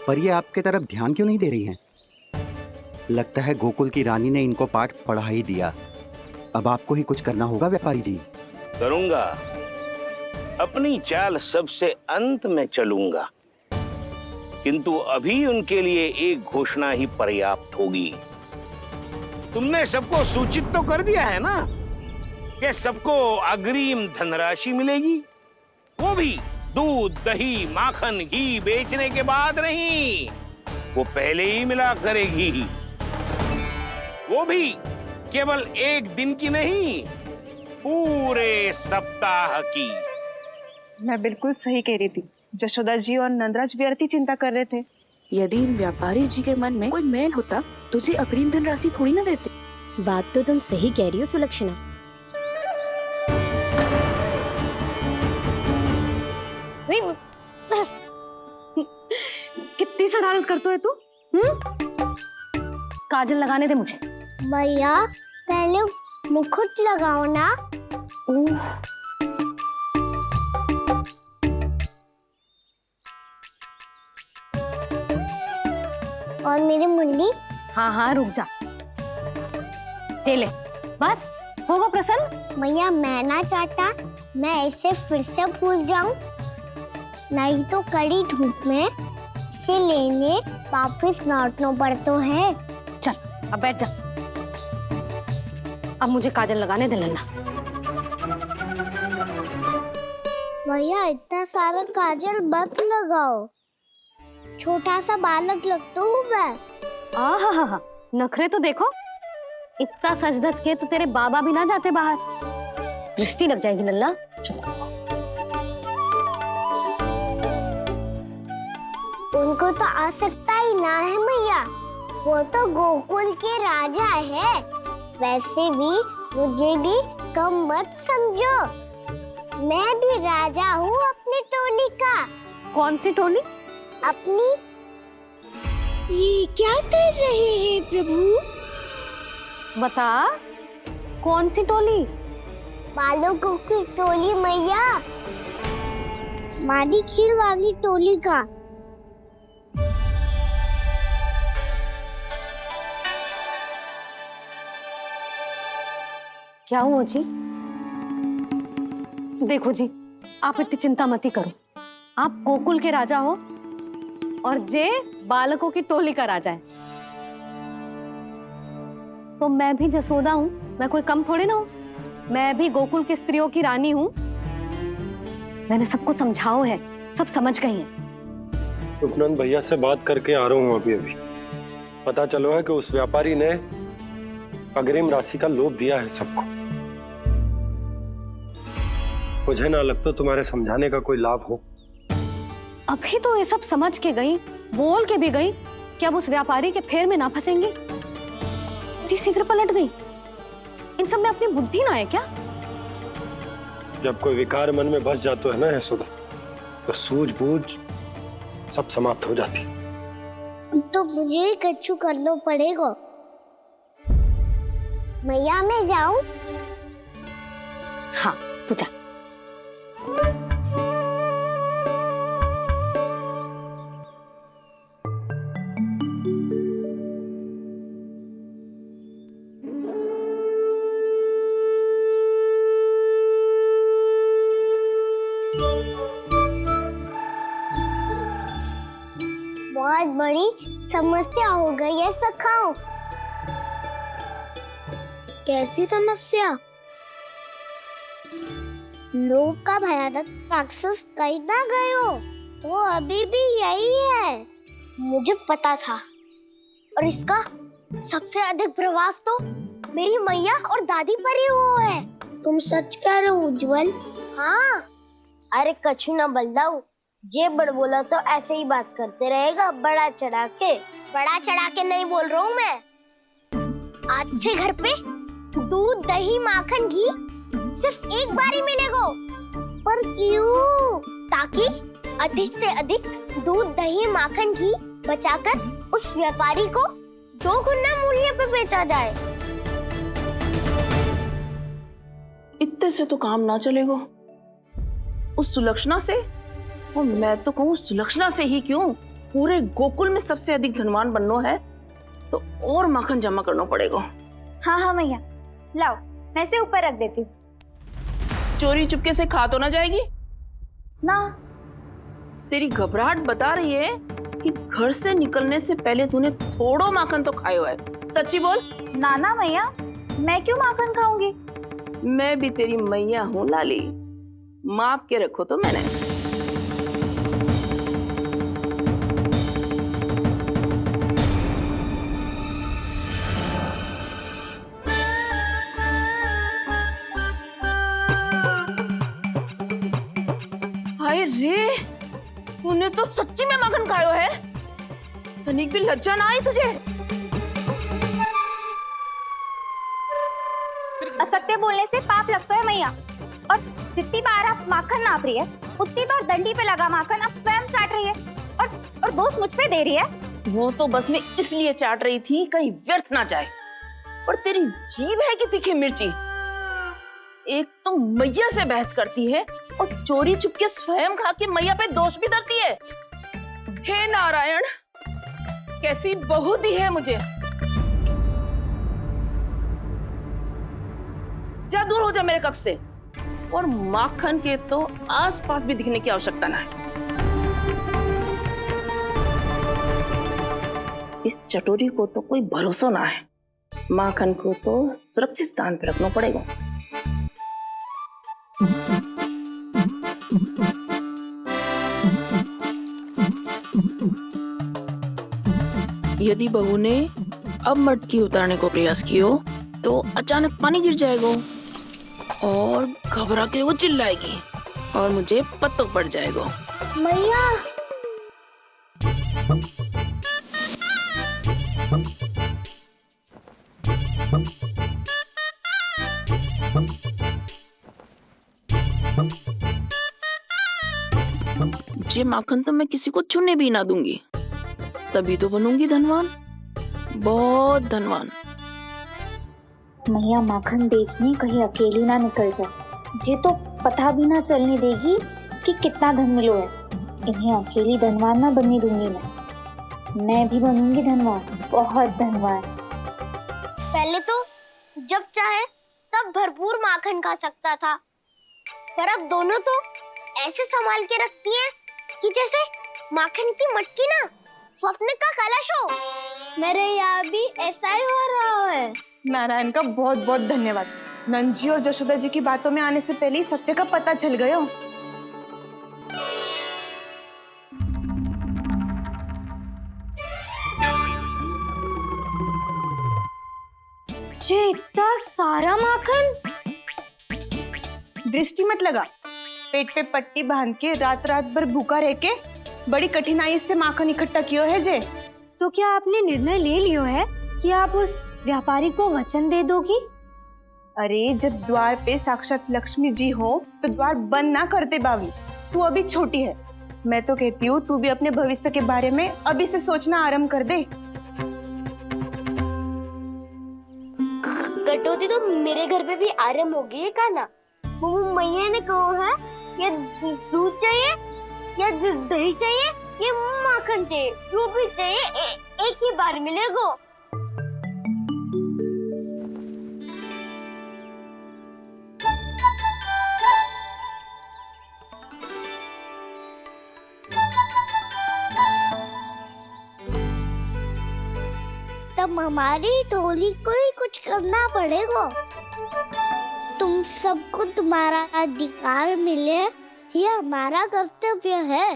N: पर ये आपके तरफ ध्यान क्यों नहीं दे रही हैं? लगता है गोकुल की रानी ने इनको पाठ पढ़ा ही दिया। अब आपको ही कुछ करना होगा व्यापारी जी।
M: करूंगा, अपनी चाल सबसे अंत में चलूंगा, किंतु अभी उनके लिए एक घोषणा ही पर्याप्त होगी। तुमने सबको सूचित तो कर दिया है ना कि सबको अग्रिम धनराशि मिलेगी, वो भी दूध, दही, माखन, घी बेचने के बाद नहीं, वो पहले ही मिला करेगी। वो भी केवल एक दिन की नहीं, पूरे सप्ताह की।
P: मैं बिल्कुल सही कह रही थी। जशोदा जी और नंदराज व्यर्थ ही चिंता कर रहे थे।
O: यदि इन व्यापारी जी के मन में कोई मैल होता तुझे अग्रिम धनराशि थोड़ी ना देते।
E: बात तो तुम सही कह रही हो सुलक्षणा।
D: कितनी शरारत करते है तू? काजल लगाने दे मुझे।
E: भैया पहले मुकुट लगाओ ना। और मेरी मुरली।
D: हाँ हाँ रुक जा। ले बस होगा प्रसन्न।
E: भैया मैं ना चाहता मैं ऐसे फिर से भूल जाऊं, नहीं तो कड़ी धूप में इसे लेने वापस लौटना पड़ता है।
D: चल अब बैठ जा। अब मुझे काजल लगाने दे लल्ला।
E: भैया इतना सारा काजल मत लगाओ, छोटा सा बालक लगता हूँ मैं।
D: आहा नखरे तो देखो, इतना सज धज के तो तेरे बाबा भी ना जाते बाहर, दृष्टि लग जाएगी लल्ला। चुप करो।
E: उनको तो आ सकता ही ना है भैया, वो तो गोकुल के राजा है। वैसे भी मुझे भी कम मत समझो, मैं भी राजा हूँ अपनी टोली का।
D: कौन सी टोली?
E: अपनी। ये क्या कर रहे हैं प्रभु?
D: बता कौन सी टोली?
E: बालकों की टोली मैया, मारी खीर वाली टोली का।
D: क्या हुआ जी? देखो जी, आप इतनी चिंता मत ही करो। आप गोकुल के राजा हो और जे बालकों की टोली का राजा है, तो मैं भी जसोदा हूँ, मैं कोई कम थोड़े ना हूँ। मैं भी गोकुल की स्त्रियों की रानी हूँ। मैंने सबको समझाओ है, सब समझ गई हैं।
F: उपनंद भैया से बात करके आ रहा हूँ अभी अभी। पता चलो है कि उस व्यापारी ने अग्रिम राशि का लोभ दिया है सबको। मुझे ना लगता तुम्हारे समझाने का कोई लाभ हो।
D: अभी तो ये सब समझ के गई, बोल के भी गई कि अब उस व्यापारी के फेर में ना फंसेंगी। इतनी शीघ्र पलट गई। इन सब में अपनी बुद्धि ना है क्या?
F: जब कोई विकार मन में बस जाता है ना यशोदा, तो सूझबूझ सब समाप्त हो जाती।
E: तो मुझे ही कच्चू करना पड़ेगा। मैया मैं जाऊं?
D: हाँ तू जा।
E: बहुत बड़ी समस्या हो गई है सखाओ। कैसी समस्या? लोभ का भयानक राक्षस कहीं ना गयो, वो अभी भी यही है। मुझे पता था, और इसका सबसे अधिक प्रभाव तो मेरी मैया और दादी पर ही हुआ है। तुम सच कह रहे हो उज्जवल? हाँ। अरे कछु ना बलदाऊ, जे बड़ बोला तो ऐसे ही बात करते रहेगा बड़ा चढ़ा के। बड़ा चढ़ा के नहीं बोल रहा हूँ मैं। आज से घर पे दूध दही माखन घी सिर्फ एक बार ही मिलेगा। पर क्यों? ताकि अधिक से अधिक दूध दही माखन घी बचाकर उस व्यापारी को 2 गुना मूल्य पे बेचा जाए।
O: इतने से तो काम ना चलेगा। उस सुलक्षणा से, और मैं तो कहूँ सुलक्षणा से ही क्यों, पूरे गोकुल में सबसे अधिक धनवान बनना है तो और माखन जमा करना पड़ेगा।
J: हाँ हाँ मैया, लाओ मैं इसे ऊपर रख देती हूँ।
O: चोरी चुपके से खा तो ना जाएगी
J: ना?
O: तेरी घबराहट बता रही है कि घर से निकलने से पहले तूने थोड़ो माखन तो खाया है। सच्ची बोल।
J: ना ना मैया, मैं क्यों माखन खाऊंगी?
O: मैं भी तेरी मैया हूँ लाली, माप के रखो तो मैंने। तूने तो सच्ची में माखन खायो है। तनिक भी लज्जा ना आई तुझे?
J: असत्य बोलने से पाप लगता है मैया। और जितनी बार आप माखन नाप रही है उतनी बार डंडी पे लगा माखन आप स्वयं चाट रही है और दोष मुझ पे दे रही है।
O: वो तो बस मैं इसलिए चाट रही थी कहीं व्यर्थ ना जाए। और तेरी जीभ है कि तीखी मिर्ची। एक तो मैया से बहस करती है और चोरी छुपके स्वयं खा के मैया पे दोष भी धरती है। हे नारायण, कैसी बहू दी है मुझे। जा दूर हो जा मेरे कक्ष से। और माखन के तो आसपास भी दिखने की आवश्यकता ना है। इस चटोरी को तो कोई भरोसा ना है। माखन को तो सुरक्षित स्थान पर रखना पड़ेगा। यदि बहू ने अब मटकी उतारने को प्रयास किया तो अचानक पानी गिर जाएगा और घबरा के वो चिल्लाएगी और मुझे पता पड़ जाएगा।
E: मैया
O: ये माखन तो मैं किसी को छूने भी ना दूंगी, तभी तो बनूंगी धनवान, बहुत धनवान।
J: मैया माखन बेचने कहीं अकेली ना निकल जाए। जे तो पता भी ना चलने देगी कि कितना धन मिलो है। इन्हें अकेली धनवान ना बनने दूंगी मैं भी बनूंगी धनवान, बहुत धनवान।
E: पहले तो जब चाहे तब भरपूर माखन खा सकता था, पर अब दोनों तो ऐसे संभाल के रखती हैं कि जैसे माखन की मटकी ना स्वप्न का कलश हो। मेरे यहाँ भी ऐसा ही हो रहा है।
P: नारायण का बहुत बहुत धन्यवाद। नंद जी और जशोदा जी की बातों में आने से पहले ही सत्य का पता चल गया।
J: जे इतना सारा माखन।
P: दृष्टि मत लगा। पेट पे पट्टी बांध के रात रात भर भूखा रह के बड़ी कठिनाई से माखन इकट्ठा किया है जे।
J: तो क्या आपने निर्णय ले लियो है कि आप उस व्यापारी को वचन दे दोगी?
P: अरे जब द्वार पे साक्षात लक्ष्मी जी हो तो द्वार बंद ना करते बावली। तू अभी छोटी है। मैं तो कहती हूँ तू भी अपने भविष्य के बारे में अभी से सोचना आरंभ कर दे।
E: कटौती तो मेरे घर पे भी आरंभ हो गई है काना। वो मैया ने कहा है या दूध चाहिए या दही चाहिए या माखन चाहिए, जो भी चाहिए एक ही बार मिलेगा। तब हमारी टोली को ही कुछ करना पड़ेगा। तुम सबको तुम्हारा अधिकार मिले, यह हमारा कर्तव्य है।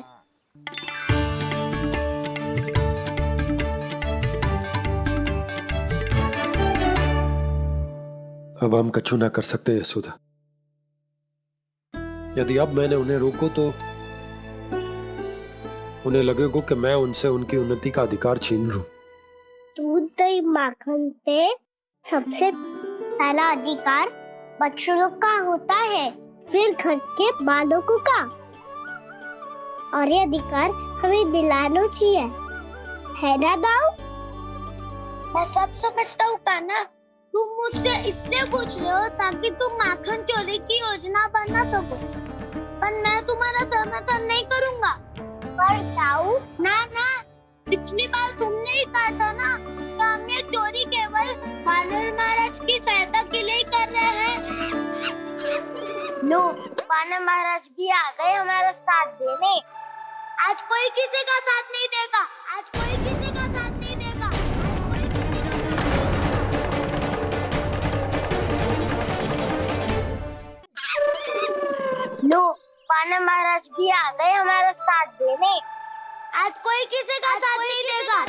F: अब हम कछु ना कर सकते यशोदा। यदि अब मैंने उन्हें रोको तो उन्हें लगेगा कि मैं उनसे उनकी उन्नति का अधिकार छीन लूं।
E: दूध दही माखन पे सबसे पहला अधिकार बछड़ों का होता है, फिर घर के बालकों का। और ये अधिकार हमें दिलाना चाहिए, है ना दाऊ? मैं सब समझता हूँ कान्हा। तुम मुझसे इसलिए पूछ रहे हो ताकि तुम माखन चोरी की योजना बना सको, पर मैं तुम्हारा समर्थन नहीं करूँगा। पर दाऊ ना, पिछली बार तुमने ही कहा था ना कि हम ये चोरी केवल वानर महाराज की सहायता के लिए ही कर रहे हैं। लो, वानर महाराज भी आ गए हमारा साथ देने। आज कोई किसी का साथ नहीं देगा। आज कोई किसी का साथ नहीं देगा। लो, वानर महाराज भी आ गए हमारा साथ देने। आज कोई किसी का साथ नहीं देगा।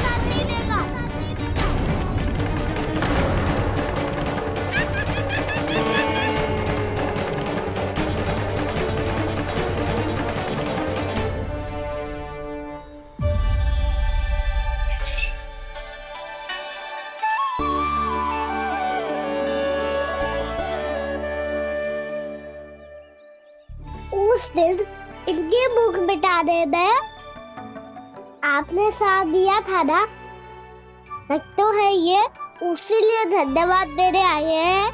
E: दिन इनकी भूख मिटाने में आपने साथ दिया था ना, लगता है ये उसी लिए धन्यवाद देने आए हैं।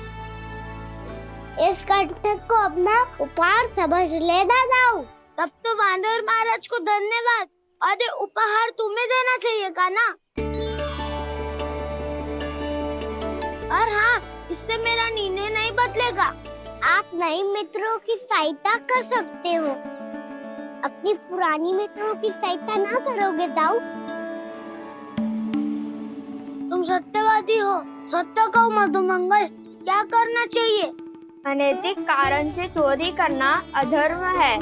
E: इस कंटक को अपना उपहार समझ लेना जाओ। तब तो वानर महाराज को धन्यवाद और उपहार तुम्हें देना चाहिए का ना। और हाँ, इससे मेरा निर्णय नहीं बदलेगा। आप नए मित्रों की सहायता कर सकते हो, अपनी पुरानी मित्रों की सहायता ना करोगे दाऊ। तुम सत्यवादी हो, सत्य कहो मधुमंगल, क्या करना चाहिए?
J: अनैतिक कारण से चोरी करना अधर्म है,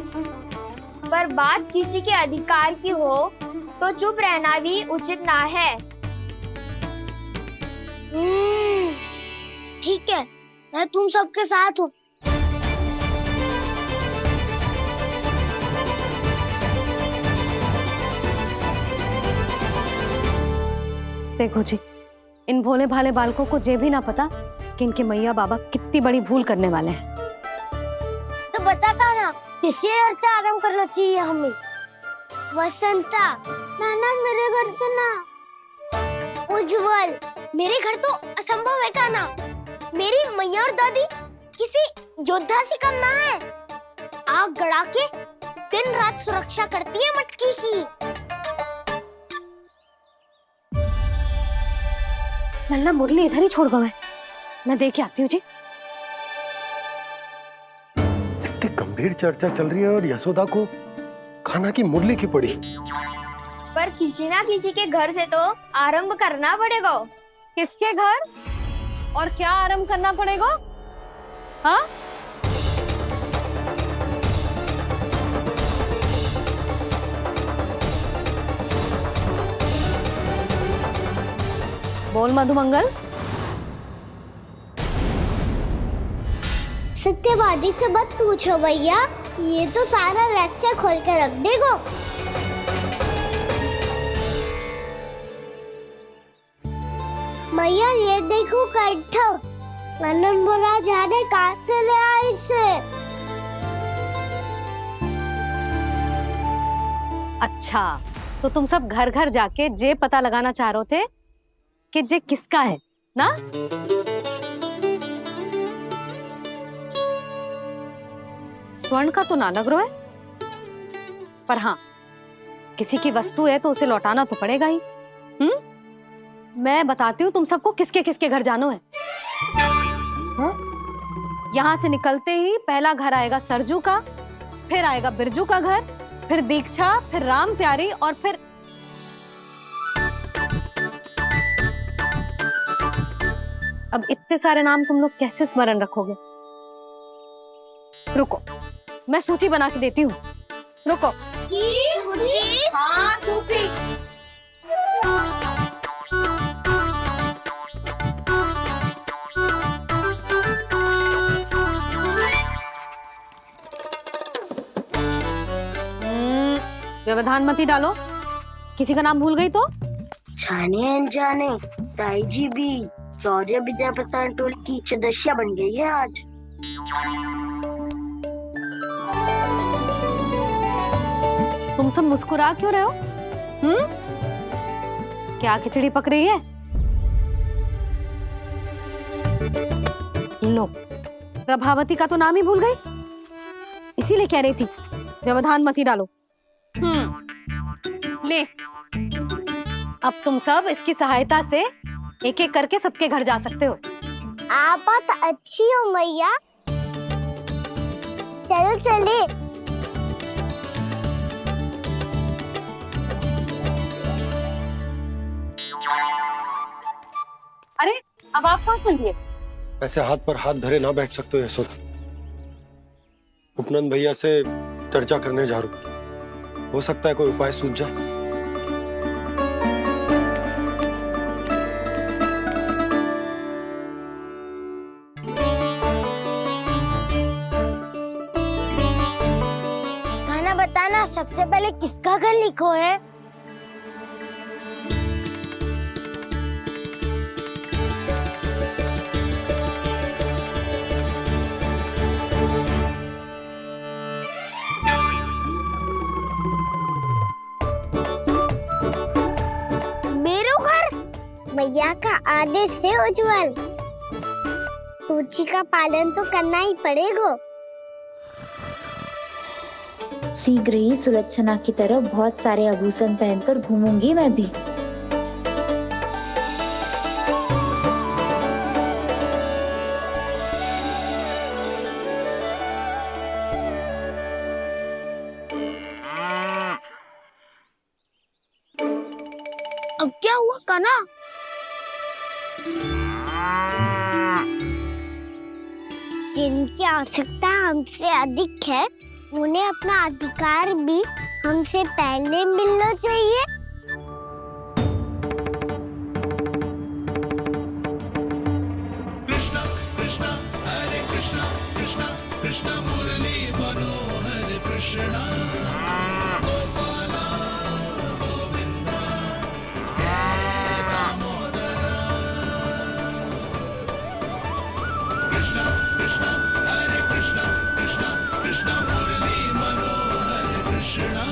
J: पर बात किसी के अधिकार की हो तो चुप रहना भी उचित ना है।
E: ठीक है, मैं तुम सबके साथ हूँ।
D: देखो जी, इन भोले भाले बालकों को ये भी ना पता कि इनके मैया बाबा कितनी बड़ी भूल करने वाले हैं।
E: तो बताता ना, किसी घर से आराम करना चाहिए हमें। वसंता, नाना मेरे घर से ना। उज्जवल, मेरे घर तो असंभव है का ना। मेरी मैया और दादी किसी योद्धा से कम ना है। आग गड़ा के दिन रात सुरक्षा करती है मटकी की।
D: लल्ला मुरली इधर ही छोड़ गए, मैं देख आती हूँ जी।
F: इतनी गंभीर चर्चा चल रही है और यशोदा को खाना की मुरली की पड़ी।
J: पर किसी ना किसी के घर से तो आरंभ करना पड़ेगा।
D: किसके घर और क्या आरंभ करना पड़ेगा? हाँ, बोल मधुमंगल।
E: सत्यवादी से मत पूछो भैया, ये तो सारा रहस्य खोल कर रख देगा। भैया ये देखो कंठक, नंदन बोला जाने कहाँ से ले आए इसे।
D: अच्छा, तो तुम सब घर घर जाके जे पता लगाना चाह रहे थे कि जे किसका है ना? स्वर्ण का तो ना लग रहा है, पर हाँ, किसी की वस्तु है तो उसे लौटाना तो पड़ेगा ही। मैं बताती हूँ तुम सबको किसके किसके घर जाना है। यहाँ से निकलते ही पहला घर आएगा सरजू का, फिर आएगा बिरजू का घर, फिर दीक्षा, फिर राम प्यारी और फिर अब इतने सारे नाम तुम लोग कैसे स्मरण रखोगे? रुको, मैं सूची बना के देती हूँ। रुको।
E: हाँ,
D: व्यवधान मत ही डालो, किसी का नाम भूल गई तो?
E: जाने अनजाने ताई जी भी शौर्य विद्या प्रसारण टोली की सदस्य बन गई है आज।
D: तुम सब मुस्कुरा क्यों रहे हो? क्या खिचड़ी पक रही है? लो, प्रभावती का तो नाम ही भूल गई, इसीलिए कह रही थी व्यवधान मत ही डालो। ले, अब तुम सब इसकी सहायता से एक एक करके सबके घर जा सकते हो।
E: आप बात अच्छी हो मैया, चलो चले।
D: अरे, अब आप कहाँ चलिए?
F: ऐसे हाथ पर हाथ धरे ना बैठ सकते हो यशोदा। उपनंद भैया से चर्चा करने जा रहा हूं, हो सकता है कोई उपाय सूझ जाए।
E: खाना बताना, सबसे पहले किसका घर लिखो है? मैया का आदेश है उज्जवल, सूची का पालन तो करना ही पड़ेगा।
J: शीघ्र ही सुलक्षणा की तरह बहुत सारे आभूषण पहनकर घूमूंगी मैं भी।
E: अब क्या हुआ कान्हा? जिनकी आवश्यकता हमसे अधिक है उन्हें अपना अधिकार भी हमसे पहले मिलना चाहिए।
B: कृष्णा कृष्णा हरे कृष्णा कृष्णा कृष्णा मुरली मनोहर कृष्णा गोपाला गोविंदा हे दामोदरा। कृष्णा कृष्णा हरे कृष्णा कृष्णा कृष्णा मुरली मनोहर कृष्णा।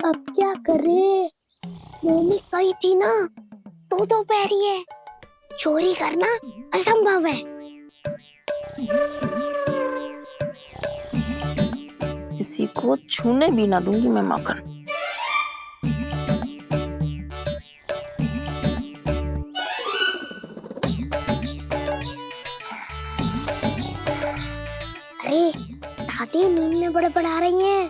E: अब क्या करे? मम्मी कही थी ना, तो पैरी है, चोरी करना असंभव है।
O: किसी को छूने भी ना दूंगी मैं माखन।
E: अरे दादी नींद में बड़बड़ा रही हैं।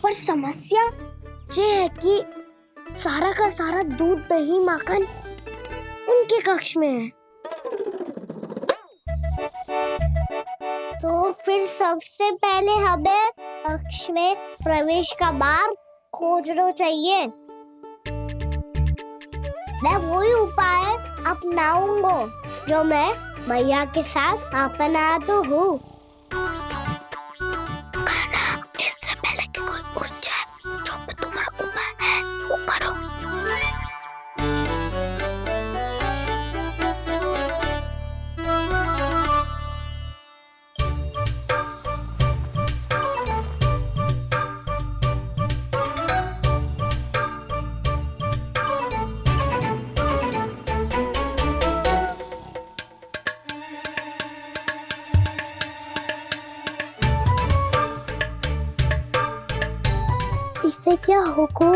E: पर समस्या ये है कि सारा का सारा दूध दही माखन उनके कक्ष में है। तो फिर सबसे पहले हमें कक्ष में प्रवेश का मार्ग खोजना चाहिए। मैं वही उपाय अपनाऊंगा जो मैं मैया के साथ अपना तो हूँ। इससे पहले कि कोई पूछ जाए, जो भी तुम्हारा उपाय है वो करो। इससे क्या होगा?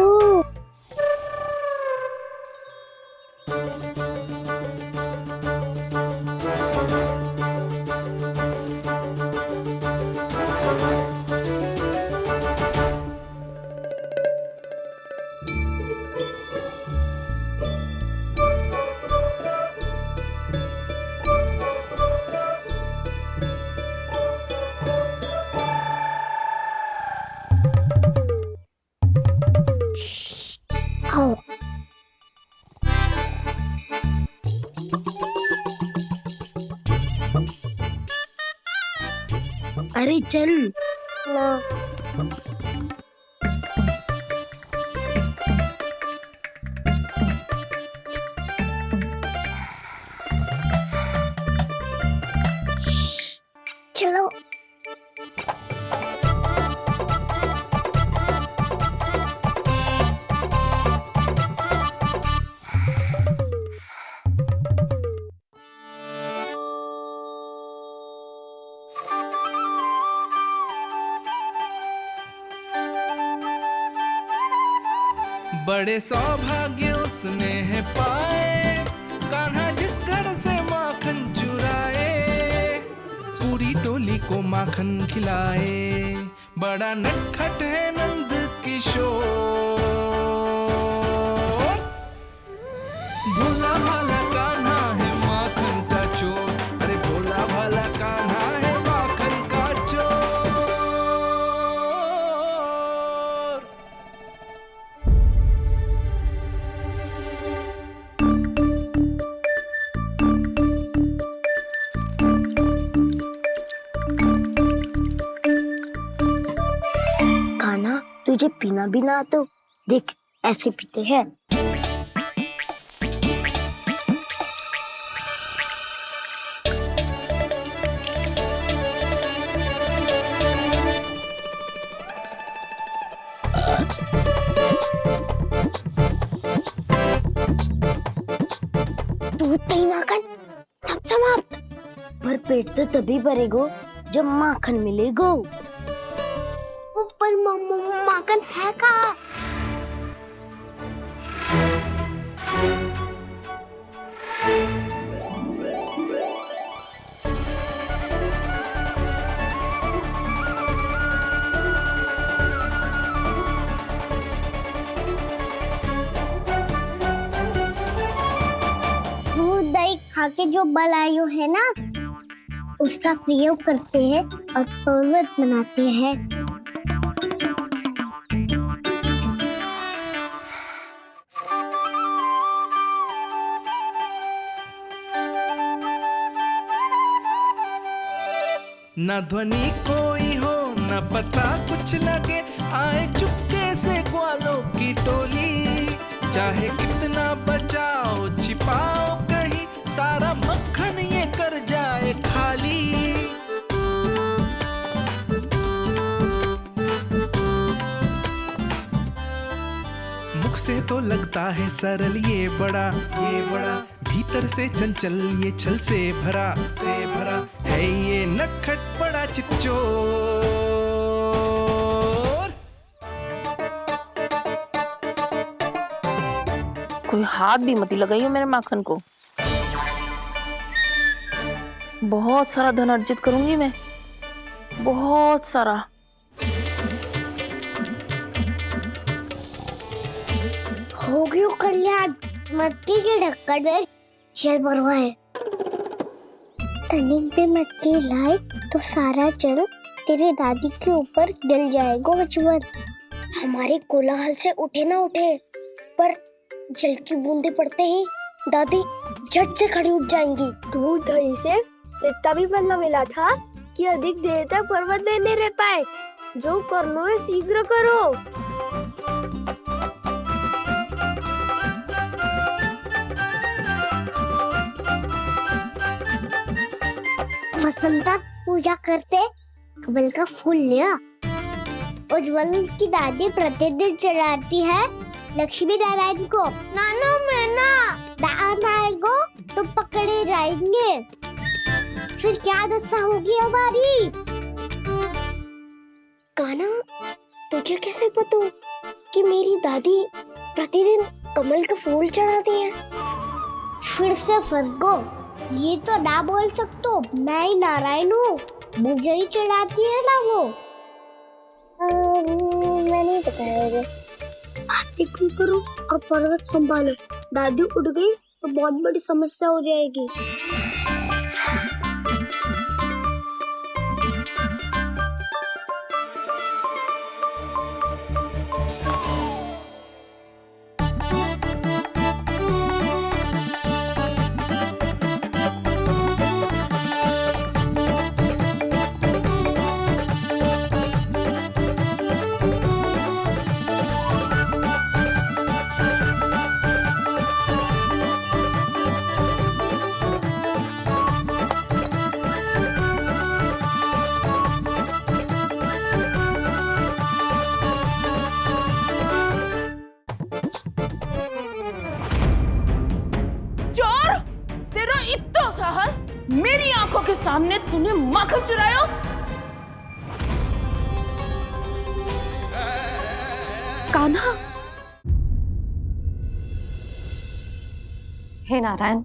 E: आओ। अरे चल ना। चलो।
B: बड़े सौभाग्य उसने है पाए, कान्हा जिस घर से माखन चुराए, पूरी टोली को माखन खिलाए। बड़ा नटखट है नंद किशोर, भोला भाला कान्हा है माखन का चोर। अरे भोला भाला कान्हा है माखन का चोर।
E: कान्हा तुझे पीना भी ना तो देख ऐसे पीते हैं। दही माखन सब समाप्त। पर पेट तो तभी भरेगो जब माखन मिलेगो। पर माखन है कहाँ? दूध दही खा के जो बलायु है ना, उसका प्रयोग करते हैं और पर्वत बनाते हैं।
B: न ध्वनि कोई हो न पता कुछ लगे, आए चुपके से ग्वालों की टोली। चाहे कितना बचाओ छिपाओ कहीं, सारा मक्खन ये कर जाए खाली। मुख से तो लगता है सरल ये बड़ा भीतर से चंचल ये छल से भरा है ये नटखट बड़ा चिच्चोर।
O: कोई हाथ भी मत लगाइए मेरे माखन को। बहुत सारा धन अर्जित करूंगी मैं, बहुत सारा।
E: हो गयो कल्याण, मट्टी के ढक्कन में जल भरवा है। टनिक पे मट्टी लाए तो सारा जल तेरे दादी के ऊपर डल जाएगा बचवन। हमारे कोलाहल से उठे ना उठे, पर जल की बूंदे पड़ते ही दादी झट से खड़ी उठ जाएंगी। दूध दही से इतना भी बनना मिला था कि अधिक देर तक पर्वत में नहीं रह पाए। जो करना है शीघ्र करो। वसंता पूजा करते कमल का फूल लिया। उज्ज्वल की दादी प्रतिदिन चढ़ाती है लक्ष्मी नारायण को। नाना मैं ना आएगो तो पकड़े जाएंगे। फिर क्या दशा होगी हमारी? कान्हा, तुझे कैसे पता कि मेरी दादी प्रतिदिन कमल का फूल चढ़ाती है? फिर से फंस गो। ये तो ना बोल सकतो, मैं ही नारायण हूँ, मुझे ही चढ़ाती है ना वो। मैं नहीं बताया। बातें क्यों करो और पर्वत संभालो। दादी उठ गई तो बहुत बड़ी समस्या हो जाएगी।
O: मेरी आंखों के सामने तूने माखन चुराया। कान्हा,
D: हे नारायण,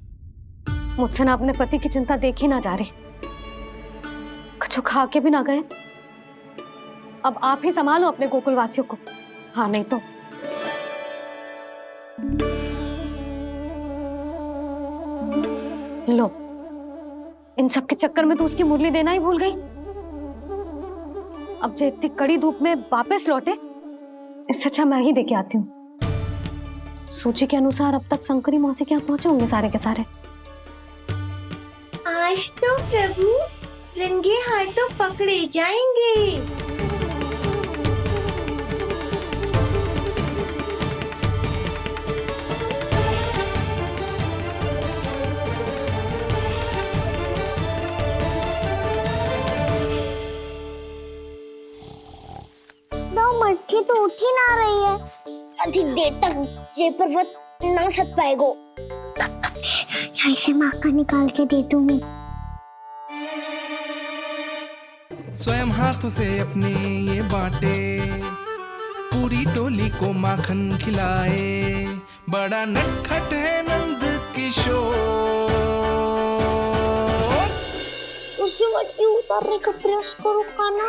D: मुझसे ना अपने पति की चिंता देखी ना जा रही, कुछ खा के भी ना गए। अब आप ही संभालो अपने गोकुल वासियों को। हाँ, नहीं तो लो, इन सब के चक्कर में तो उसकी मुरली देना ही भूल गई। अब जो इतनी कड़ी धूप में वापस लौटे, इससे अच्छा मैं ही देके आती हूँ। सूची के अनुसार अब तक शंकरी मौसी के यहाँ पहुंचे होंगे सारे के सारे।
E: आज तो प्रभु रंगे हाथों पकड़े जाएंगे। मटकी तो उठ ही ना रही है। अधिक देर तक ये पर्वत ना सक पाएगो। यहाँ से माखन निकाल के दे दूंगी।
B: स्वयं हाथों से अपने ये बांटे, पूरी टोली को माखन खिलाए, बड़ा नटखट है नंद किशोर।
E: उसे मट्टी उतारने का प्रयास करो काना,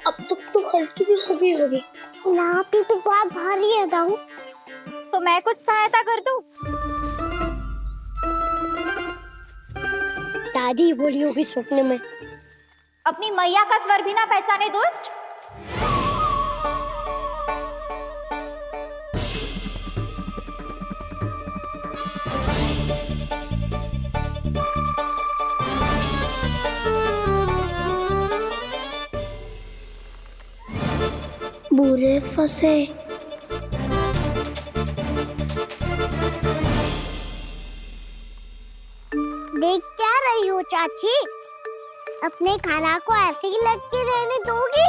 E: अब तक तो हल्की भी हो गई होगी। ना भी तो बहुत भारी है दाऊ।
D: तो मैं कुछ सहायता कर दूं?
E: दादी बोली होगी सपने में।
D: अपनी मैया का स्वर भी ना पहचाने दुष्ट।
E: बुरे फंसे। देख क्या रही हो चाची? अपने खाना को ऐसे ही लटके रहने दोगी?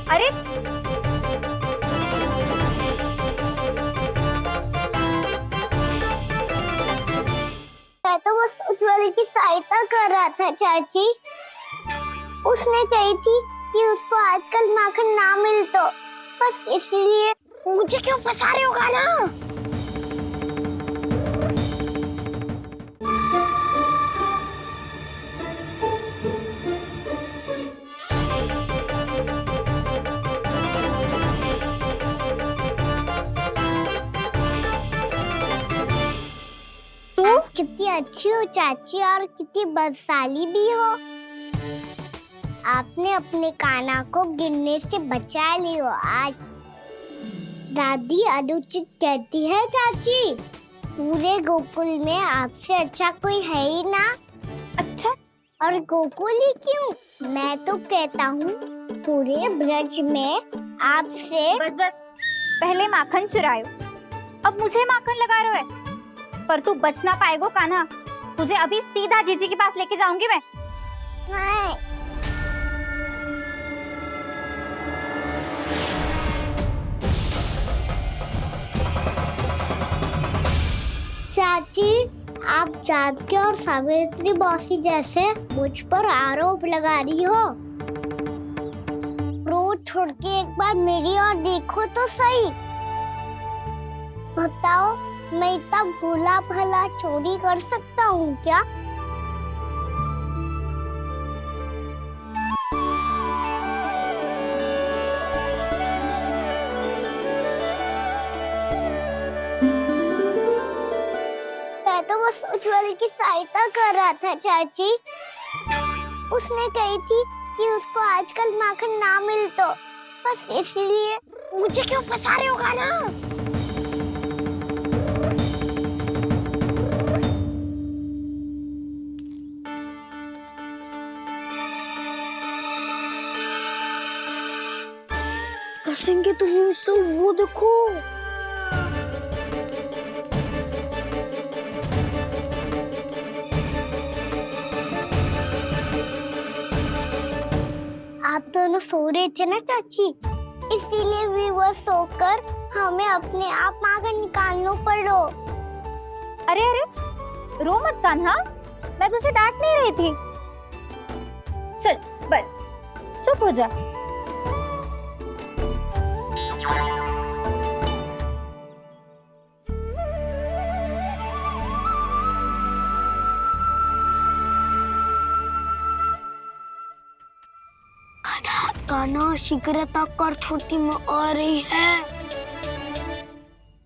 D: अरे
E: मैं तो बस उज्ज्वल की सहायता कर रहा था चाची। उसने कही थी कि उसको आजकल माखन ना मिल तो बस इसलिए। मुझे क्यों फंसा रहे हो गाना? कितनी अच्छी हो चाची और कितनी बदसाली भी हो। आपने अपने काना को गिरने से बचा ली हो आज। दादी अनुचित कहती है चाची, पूरे गोकुल में आपसे अच्छा कोई है ही ना। अच्छा, और गोकुल ही क्यों, मैं तो कहता हूँ पूरे ब्रज में आपसे।
D: बस बस, पहले माखन चुरायो, अब मुझे माखन लगा रहे हो। पर तू बच ना पाएगो कान्हा, तुझे अभी सीधा जीजी के पास लेके जाऊंगी मैं।
E: नहीं। चाची, आप जानकी और सावित्री मौसी जैसे मुझ पर आरोप लगा रही हो। क्रोध छोड़ के एक बार मेरी ओर देखो तो सही। बताओ, मैं इतना भोला भला चोरी कर सकता हूँ क्या? मैं तो बस उज्ज्वल की सहायता कर रहा था चाची। उसने कही थी कि उसको आजकल माखन ना मिल तो बस इसलिए। मुझे क्यों फंसा रहे हो गाना? कसेंगे तो मुझसे, वो देखो। आप दोनों सो रहे थे ना चाची, इसीलिए विवश सोकर हमें अपने आप माखन निकालना पड़ो।
D: अरे अरे, रो मत कान्हा, मैं तुझे डांट नहीं रही थी। चल बस चुप हो जा।
E: कान्हा शीघ्रता कर, छोटी में आ रही है।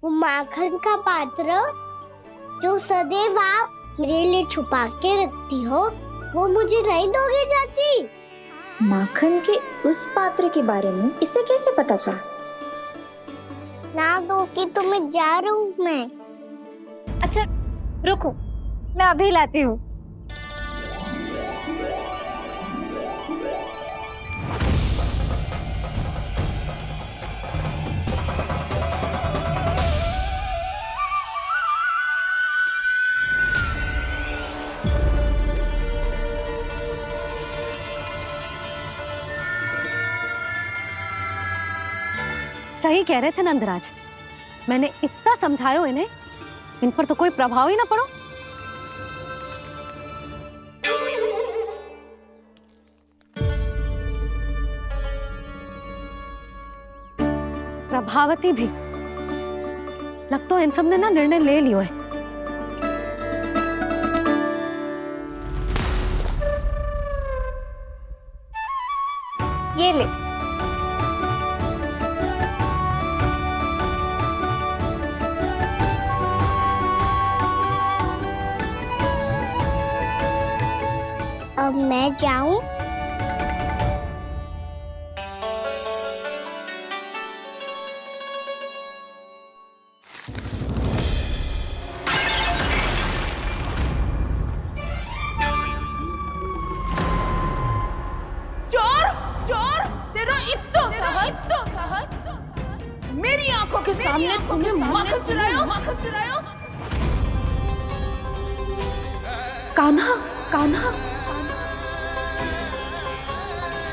E: वो माखन का पात्र जो सदैव आप मेरे लिए छुपा के रखती हो, वो मुझे नहीं दोगे चाची?
J: माखन के उस पात्र के बारे में इसे कैसे पता चला?
E: ना दोगे तो मैं जा रहा हूँ मैं।
D: अच्छा रुको, मैं अभी लाती हूँ। सही कह रहे थे नंदराज, मैंने इतना समझायो इन्हें, इन पर तो कोई प्रभाव ही ना पड़ो। प्रभावती भी लगता है इन सब ने ना निर्णय ले लियो है। ये ले।
E: अब मैं जाऊं?
O: चोर चोर, तेरा इत्तो साहस, मेरी आंखों के सामने तुम्हें माखन चुरायो।
D: कान्हा, कान्हा